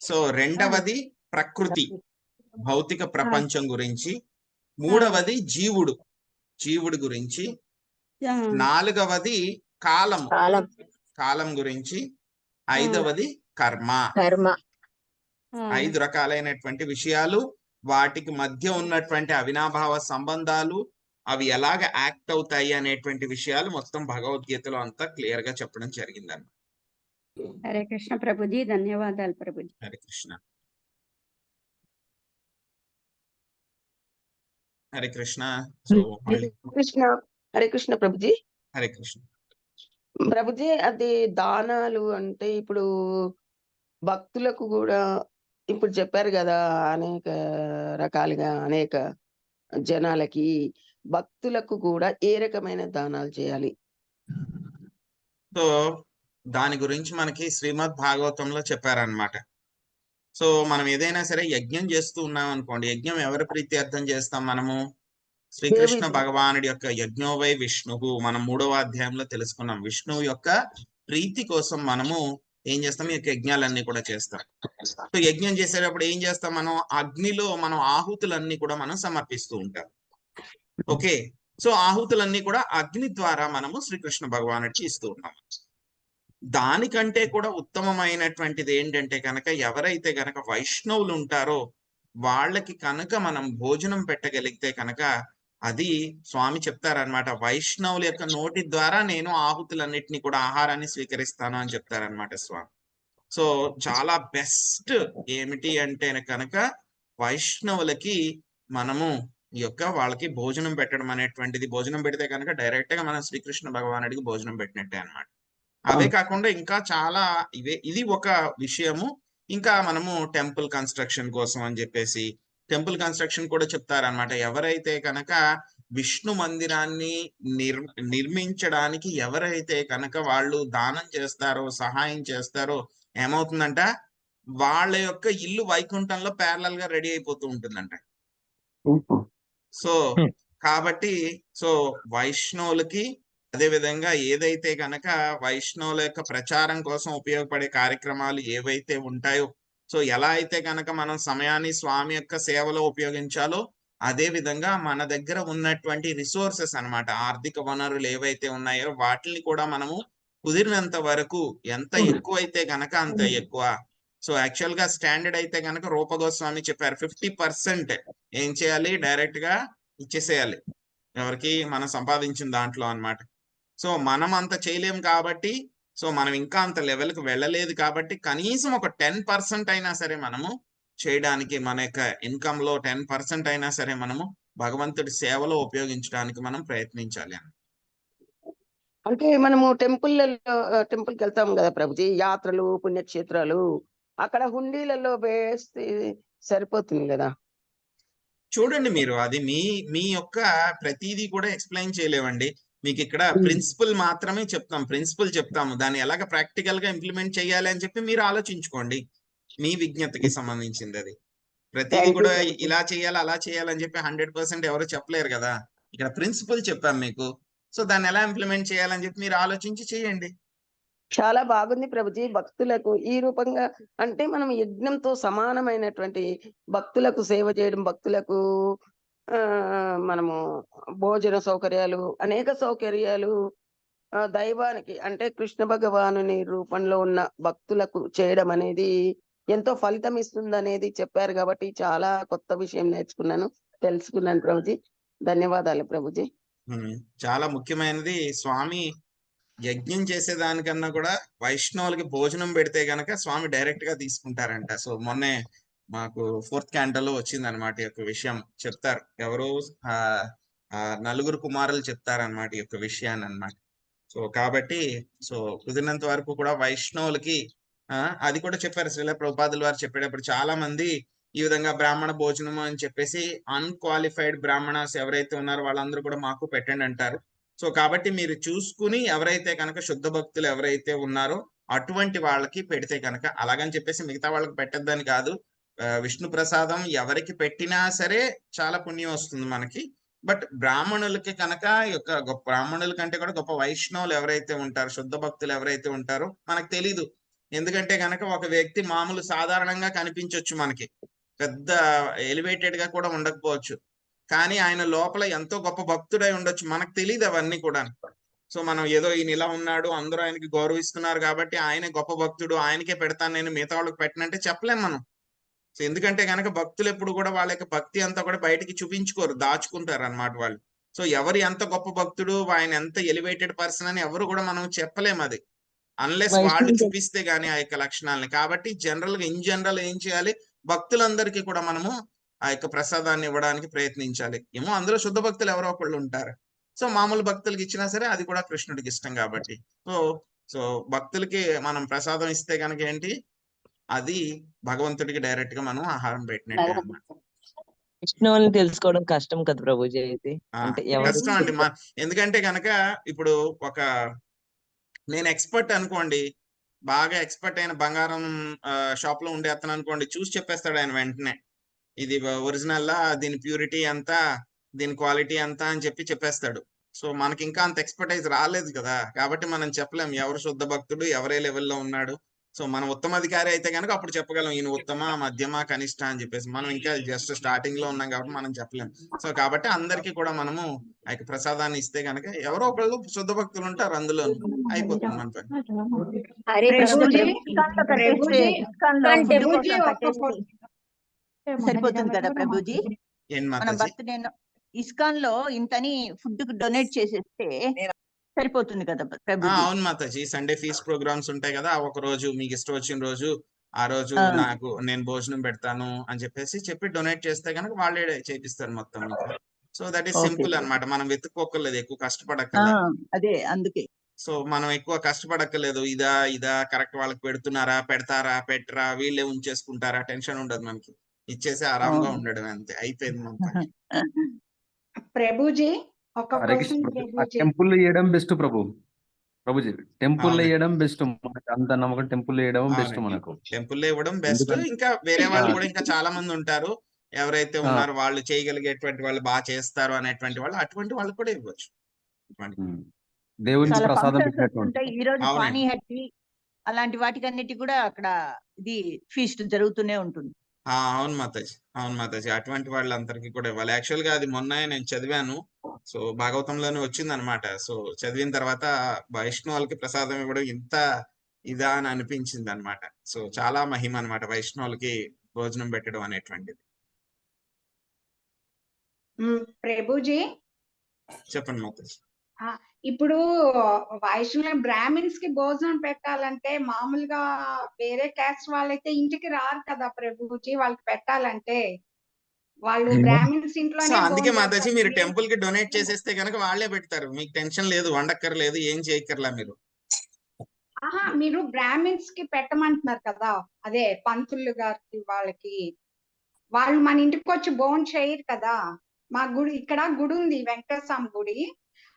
సో రెండవది ప్రకృతి, భౌతిక ప్రపంచం గురించి. మూడవది జీవుడు గురించి. నాలుగవది కాలం గురించి. ఐదవది కర్మ. 5 రకాలైనటువంటి విషయాలు, వాటికి మధ్య ఉన్నటువంటి అవినాభావ సంబంధాలు, అవి ఎలాగ యాక్ట్ అవుతాయి అనేటువంటి విషయాలు మొత్తం భగవద్గీతలో అంతా క్లియర్ గా చెప్పడం జరిగిందన్న. హరే కృష్ణ ప్రభుజీ. ధన్యవాదాలు ప్రభుజీ. హరే కృష్ణ. హరే కృష్ణ. హరే కృష్ణ ప్రభుజీ. హరే కృష్ణ ప్రభుజీ. అది దానాలు అంటే ఇప్పుడు భక్తులకు కూడా ఇప్పుడు చెప్పారు కదా, అనేక రకాలుగా అనేక జనాలకి భక్తులకు కూడా ఏ రకమైన దానాలు చేయాలి? సో దాని గురించి మనకి శ్రీమద్ భాగవతంలో చెప్పారనమాట. సో మనం ఏదైనా సరే యజ్ఞం చేస్తూ ఉన్నాం అనుకోండి, యజ్ఞం ఎవరి ప్రీత్యర్థం చేస్తాం మనము? శ్రీకృష్ణ దేవి భగవానుడి యొక్క యజ్ఞోవై విష్ణువు మనం 3వ అధ్యాయంలో తెలుసుకున్నాం. విష్ణువు యొక్క ప్రీతి కోసం మనము ఏం చేస్తాం? ఈ యొక్క యజ్ఞాలన్నీ కూడా చేస్తాం. సో యజ్ఞం చేసేటప్పుడు ఏం చేస్తాం? మనం అగ్నిలో మనం ఆహుతులన్నీ కూడా మనం సమర్పిస్తూ ఉంటాం. ఓకే, సో ఆహుతులన్నీ కూడా అగ్ని ద్వారా మనము శ్రీకృష్ణ భగవానుడికి ఇస్తూ ఉన్నాం. దానికంటే కూడా ఉత్తమమైనటువంటిది ఏంటంటే కనుక ఎవరైతే కనుక వైష్ణవులు ఉంటారో వాళ్ళకి కనుక మనం భోజనం పెట్టగలిగితే కనుక అది స్వామి చెప్తారనమాట, వైష్ణవుల యొక్క నోటి ద్వారా నేను ఆహుతులన్నిటినీ కూడా ఆహారాన్ని స్వీకరిస్తాను అని చెప్తారనమాట స్వామి. సో చాలా బెస్ట్ ఏమిటి అంటే కనుక వైష్ణవులకి మనము ఈ యొక్క వాళ్ళకి భోజనం పెట్టడం అనేటువంటిది. భోజనం పెడితే కనుక డైరెక్ట్ గా మనం శ్రీకృష్ణ భగవానుడికి భోజనం పెట్టినట్టే అన్నమాట. అవే కాకుండా ఇంకా చాలా ఇది ఒక విషయము. ఇంకా మనము టెంపుల్ కన్స్ట్రక్షన్ కోసం అని చెప్పేసి టెంపుల్ కన్స్ట్రక్షన్ కూడా చెప్తారనమాట. ఎవరైతే కనుక విష్ణు మందిరాన్ని నిర్మించడానికి ఎవరైతే కనుక వాళ్ళు దానం చేస్తారో సహాయం చేస్తారో ఏమవుతుందంట, వాళ్ళ యొక్క ఇల్లు వైకుంఠంలో ప్యారలల్ గా రెడీ అయిపోతూ ఉంటుందంట. సో కాబట్టి సో వైష్ణవులకి అదే విధంగా ఏదైతే కనుక వైష్ణవుల యొక్క ప్రచారం కోసం ఉపయోగపడే కార్యక్రమాలు ఏవైతే ఉంటాయో, సో ఎలా అయితే కనుక మనం సమయాన్ని స్వామి యొక్క సేవలో ఉపయోగించాలో అదే విధంగా మన దగ్గర ఉన్నటువంటి రిసోర్సెస్ అన్నమాట, ఆర్థిక వనరులు ఏవైతే ఉన్నాయో వాటిని కూడా మనము కుదిరినంత వరకు ఎంత ఎక్కువైతే కనుక అంత ఎక్కువ. సో యాక్చువల్ గా స్టాండర్డ్ అయితే కనుక రూపగోస్వామి చెప్పారు 50% ఏం చేయాలి, డైరెక్ట్ గా ఇచ్చేసేయాలి ఎవరికి, మనం సంపాదించిన దాంట్లో అన్నమాట. సో మనం అంత చేయలేం కాబట్టి, సో మనం ఇంకా అంత లెవెల్కి వెళ్ళలేదు కాబట్టి కనీసం ఒక 10% అయినా సరే మనము చేయడానికి, మన యొక్క ఇన్కమ్ లో 10% అయినా సరే మనము భగవంతుడి సేవలో ఉపయోగించడానికి మనం ప్రయత్నించాలి. అంటే మనము టెంపుల్కి వెళ్తాం కదా ప్రభుజీ, యాత్రలు పుణ్యక్షేత్రాలు, అక్కడ హుండీలలో వేస్తే సరిపోతుంది కదా. చూడండి మీరు అది మీ యొక్క ప్రతిదీ కూడా ఎక్స్ప్లెయిన్ చేయలేవండి. మీకు ఇక్కడ ప్రిన్సిపల్ మాత్రమే చెప్తాం, ప్రిన్సిపల్ చెప్తాము, దాన్ని ఎలాగ ప్రాక్టికల్ గా ఇంప్లిమెంట్ చేయాలి అని చెప్పి మీరు ఆలోచించుకోండి. మీ విజ్ఞతకి సంబంధించింది అది. ప్రతిదీ కూడా ఇలా చేయాలి అలా చేయాలని చెప్పి 100% ఎవరు చెప్పలేరు కదా. ఇక్కడ ప్రిన్సిపల్ చెప్పాం మీకు, సో దాన్ని ఎలా ఇంప్లిమెంట్ చేయాలని చెప్పి మీరు ఆలోచించి చేయండి. చాలా బాగుంది ప్రభుజీ. భక్తులకు ఈ రూపంగా అంటే మనం యజ్ఞంతో సమానమైనటువంటి భక్తులకు సేవ చేయడం, భక్తులకు మనము భోజన సౌకర్యాలు, అనేక సౌకర్యాలు దైవానికి అంటే కృష్ణ భగవానుని రూపంలో ఉన్న భక్తులకు చేయడం అనేది ఎంతో ఫలితం ఇస్తుంది అనేది చెప్పారు కాబట్టి చాలా కొత్త విషయం నేర్చుకున్నాను, తెలుసుకున్నాను ప్రభుజీ. ధన్యవాదాలు ప్రభుజీ. చాలా ముఖ్యమైనది, స్వామి యజ్ఞం చేసేదానికన్నా కూడా వైష్ణవులకి భోజనం పెడితే గనక స్వామి డైరెక్ట్ గా తీసుకుంటారంట. సో మొన్నే మాకు 4th క్యాంటోలో వచ్చింది అనమాట ఈ యొక్క విషయం. చెప్తారు ఎవరు, 4 కుమారులు చెప్తారనమాట ఈ యొక్క విషయాన్ని అన్నమాట. సో కాబట్టి సో కుదిరినంత వరకు కూడా వైష్ణవులకి అది కూడా చెప్పారు శ్రీల ప్రభుపాదుల వారు చెప్పేటప్పుడు. చాలా మంది ఈ విధంగా బ్రాహ్మణ భోజనం అని చెప్పేసి అన్క్వాలిఫైడ్ బ్రాహ్మణాస్ ఎవరైతే ఉన్నారో వాళ్ళందరూ కూడా మాకు పెట్టండి అంటారు. సో కాబట్టి మీరు చూసుకుని ఎవరైతే కనుక శుద్ధ భక్తులు ఎవరైతే ఉన్నారో అటువంటి వాళ్ళకి పెడితే కనుక, అలాగని చెప్పేసి మిగతా వాళ్ళకి పెట్టద్దని కాదు, విష్ణు ప్రసాదం ఎవరికి పెట్టినా సరే చాలా పుణ్యం వస్తుంది మనకి. బట్ బ్రాహ్మణులకి కనుక యొక్క గొప్ప బ్రాహ్మణుల కంటే కూడా గొప్ప వైష్ణవులు ఎవరైతే ఉంటారో, శుద్ధ భక్తులు ఎవరైతే ఉంటారో మనకు తెలీదు. ఎందుకంటే కనుక ఒక వ్యక్తి మామూలు సాధారణంగా కనిపించవచ్చు, మనకి పెద్ద ఎలివేటెడ్ గా కూడా ఉండకపోవచ్చు, కానీ ఆయన లోపల ఎంతో గొప్ప భక్తుడై ఉండొచ్చు, మనకు తెలియదు అవన్నీ కూడా. సో మనం ఏదో ఈయన ఇలా ఉన్నాడు, అందరూ ఆయనకి గౌరవిస్తున్నారు కాబట్టి ఆయన గొప్ప భక్తుడు, ఆయనకే పెడతాను నేను, మిగతా వాళ్ళకి పెట్టనంటే చెప్పలేం మనం. సో ఎందుకంటే కనుక భక్తులు ఎప్పుడు కూడా వాళ్ళ యొక్క భక్తి అంతా కూడా బయటికి చూపించుకోరు, దాచుకుంటారు అన్నమాట వాళ్ళు. సో ఎవరు ఎంత గొప్ప భక్తుడు, ఆయన ఎంత ఎలివేటెడ్ పర్సన్ అని ఎవరు కూడా మనం చెప్పలేము అది, అన్లెస్ వాళ్ళు చూపిస్తే గానీ ఆ యొక్క లక్షణాలని. కాబట్టి ఇన్ జనరల్ ఏం చేయాలి, భక్తులందరికీ కూడా మనము ఆ యొక్క ప్రసాదాన్ని ఇవ్వడానికి ప్రయత్నించాలి. ఏమో అందులో శుద్ధ భక్తులు ఎవరో ఒకళ్ళు ఉంటారు, సో మామూలు భక్తులకి ఇచ్చినా సరే అది కూడా కృష్ణుడికి ఇష్టం కాబట్టి. సో భక్తులకి మనం ప్రసాదం ఇస్తే కనుక ఏంటి, అది భగవంతుడికి డైరెక్ట్ గా మనం ఆహారం పెట్టినట్టే అన్నమాట. విష్ణువుని తెలుసుకోవడం కష్టం కదా ప్రభుజీ అయితే, అంటే కష్టం అండి. ఎందుకంటే కనుక ఇప్పుడు నేను ఎక్స్పర్ట్ అనుకోండి, బాగా ఎక్స్పర్ట్ అయిన బంగారం షాప్ లో ఉండే అతను అనుకోండి, చూసి చెప్పేస్తాడు ఆయన వెంటనే, ఇది ఒరిజినల్ లా, దీని ప్యూరిటీ ఎంత, దీని క్వాలిటీ ఎంత అని చెప్పేస్తాడు. సో మనకి ఇంకా అంత ఎక్స్పర్టైజ్ రాలేదు కదా, కాబట్టి మనం చెప్పలేం ఎవరు శుద్ధ భక్తుడు, ఎవరే లెవెల్లో ఉన్నాడు. సో మనం ఉత్తమాధికారి అయితే కనుక అప్పుడు చెప్పగలం ఈయన ఉత్తమ, మధ్యమ, కనిష్ట అని చెప్పేసి. మనం ఇంకా జస్ట్ స్టార్టింగ్ లో ఉన్నాం కాబట్టి మనం చెప్పలేం. సో కాబట్టి అందరికీ కూడా మనము ఆ యొక్క ప్రసాదాన్ని ఇస్తే కనుక ఎవరో ఒకళ్ళు శుద్ధ భక్తులు ఉంటారు, అందులో అయిపోతుంది మన పని. హరే కృష్ణ ప్రభుజీ ప్రభు. ప్రభుజీ సరిపోతుంది కదా ప్రభుజీ. ఏం మన మాతాజీ? బర్త్డే ఇస్కాన్ లో ఇంతని ఫుడ్ డొనేట్ చేసేస్తే సరిపోతుంది కదా ప్రభుజీ. అవును మాతాజీ, సండే ఫీస్ట్ ప్రోగ్రామ్స్ ఉంటాయి కదా, ఒక రోజు మీకు ఇష్టం వచ్చిన రోజు ఆ రోజు నేను భోజనం పెడతాను అని చెప్పి డొనేట్ చేస్తే కనుక వాళ్ళే చేపిస్తారు మొత్తం మీకు. సో దట్ ఈస్ సింపుల్ అన్నమాట, మనం వెతుక్కోకర్లేదు, ఎక్కువ కష్టపడక్కర్లేదు. అదే అందుకే. సో మనం ఎక్కువ కష్టపడక్కర్లేదు, ఇదా కరెక్ట్ వాళ్ళకి పెడుతున్నారా, పెడతారా, పెట్టరా, వీళ్ళే ఉంచేసుకుంటారా, టెన్షన్ ఉండదు మనకి, ఇచ్చేసి ఆరాంగా ఉండడం, అంతే, అయిపోయింది మన పని. ప్రభుజీ ఒక టెంపుల్ వేయడం బెస్ట్ ప్రభుజీ, టెంపుల్ వేయడం బెస్ట్, అంత నమ్మకం టెంపుల్ వేయడం బెస్ట్ మనకు. టెంపుల్ ఇవ్వడం బెస్ట్. ఇంకా వేరే వాళ్ళు కూడా ఇంకా చాలా మంది ఉంటారు, ఎవరైతే ఉన్నారో వాళ్ళు చేయగలిగేటువంటి వాళ్ళు, బాగా చేస్తారు అనేటువంటి వాళ్ళు, అటువంటి వాళ్ళు కూడా ఇవ్వచ్చు. దేవునికి చాలా ప్రసాదం functions పెట్టినట్టు ఉంటాయి. ఈ రోజు అవునండి. పానీ హట్టి అలాంటి వాటికన్నిటి కూడా అక్కడ ఇది ఫీస్ట్ జరుగుతూనే ఉంటుంది. అవును మాతాజీ, అటువంటి వాళ్ళందరికీ కూడా ఇవ్వాలి. యాక్చువల్ గా అది మొన్న నేను చదివాను, సో భాగవతంలోనే వచ్చింది అనమాట. సో చదివిన తర్వాత వైష్ణవులకి ప్రసాదం ఇవ్వడం ఇంత ఇదా అని అనిపించింది అనమాట. సో చాలా మహిమ అనమాట వైష్ణవులకి భోజనం పెట్టడం అనేటువంటిది. ప్రభుజీ చెప్పండి మాతాజీ. ఇప్పుడు వైష్ణవ బ్రాహ్మిన్స్ కి భోజనం పెట్టాలంటే మామూలుగా వేరే క్యాస్ట్ వాళ్ళైతే ఇంటికి రారు కదా ప్రభుజీ, వాళ్ళకి పెట్టాలంటే వాళ్ళు బ్రాహ్మిన్స్ సో ఇంట్లోనే అందుకే మాతాజీ భోంచేస్తారు. మీరు టెంపుల్ కి డొనేట్ చేసేస్తే కనుక వాళ్ళే పెడతారు, మీకు టెన్షన్ లేదు, వండక్కర్లేదు, ఏం చేయక్కర్లా మీరు. మీరు బ్రాహ్మిన్స్ కి పెట్టమంటున్నారు కదా, అదే పంతులు గారికి వాళ్ళకి, వాళ్ళు మన ఇంటికి వచ్చి భోజనం చేయరు కదా. మా గుడి ఇక్కడ గుడి ఉంది, వెంకటేశ్వర స్వామి గుడి,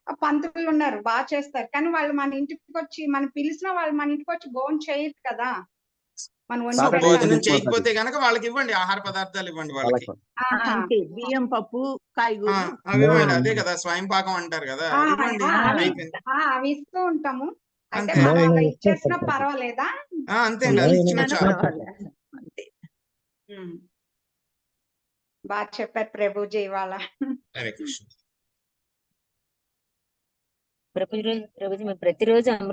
ఆ పంతులు ఉన్నారు బాగా చేస్తారు, కానీ వాళ్ళు మన ఇంటికి వచ్చి మనం పిలిచిన వాళ్ళు మన ఇంటికి వచ్చి భోజనం చేయరు కదా. మనం వండి భోజనం పెట్టాలి. చేయకపోతే కనుక వాళ్ళకి ఇవ్వండి, ఆహార పదార్థాలు ఇవ్వండి వాళ్ళకి. అంతే, బియ్యం, పప్పు, కాయగూరలు అవి ఇవ్వండి, అదే కదా స్వయం పాకం అంటారు కదా, ఇవ్వండి, అయిపోయింది. అవి ఇస్తూ ఉంటాము. అయితే అంతే. మనం అలా ఇచ్చేసినా పర్వాలేదా? అంతే అండి, అది ఇచ్చిన చాలు. అంతే. బాగా చెప్పారు ప్రభుజీ ఇవాళ. హరే కృష్ణ. ప్రభుజీ మేము ప్రతిరోజు అమృత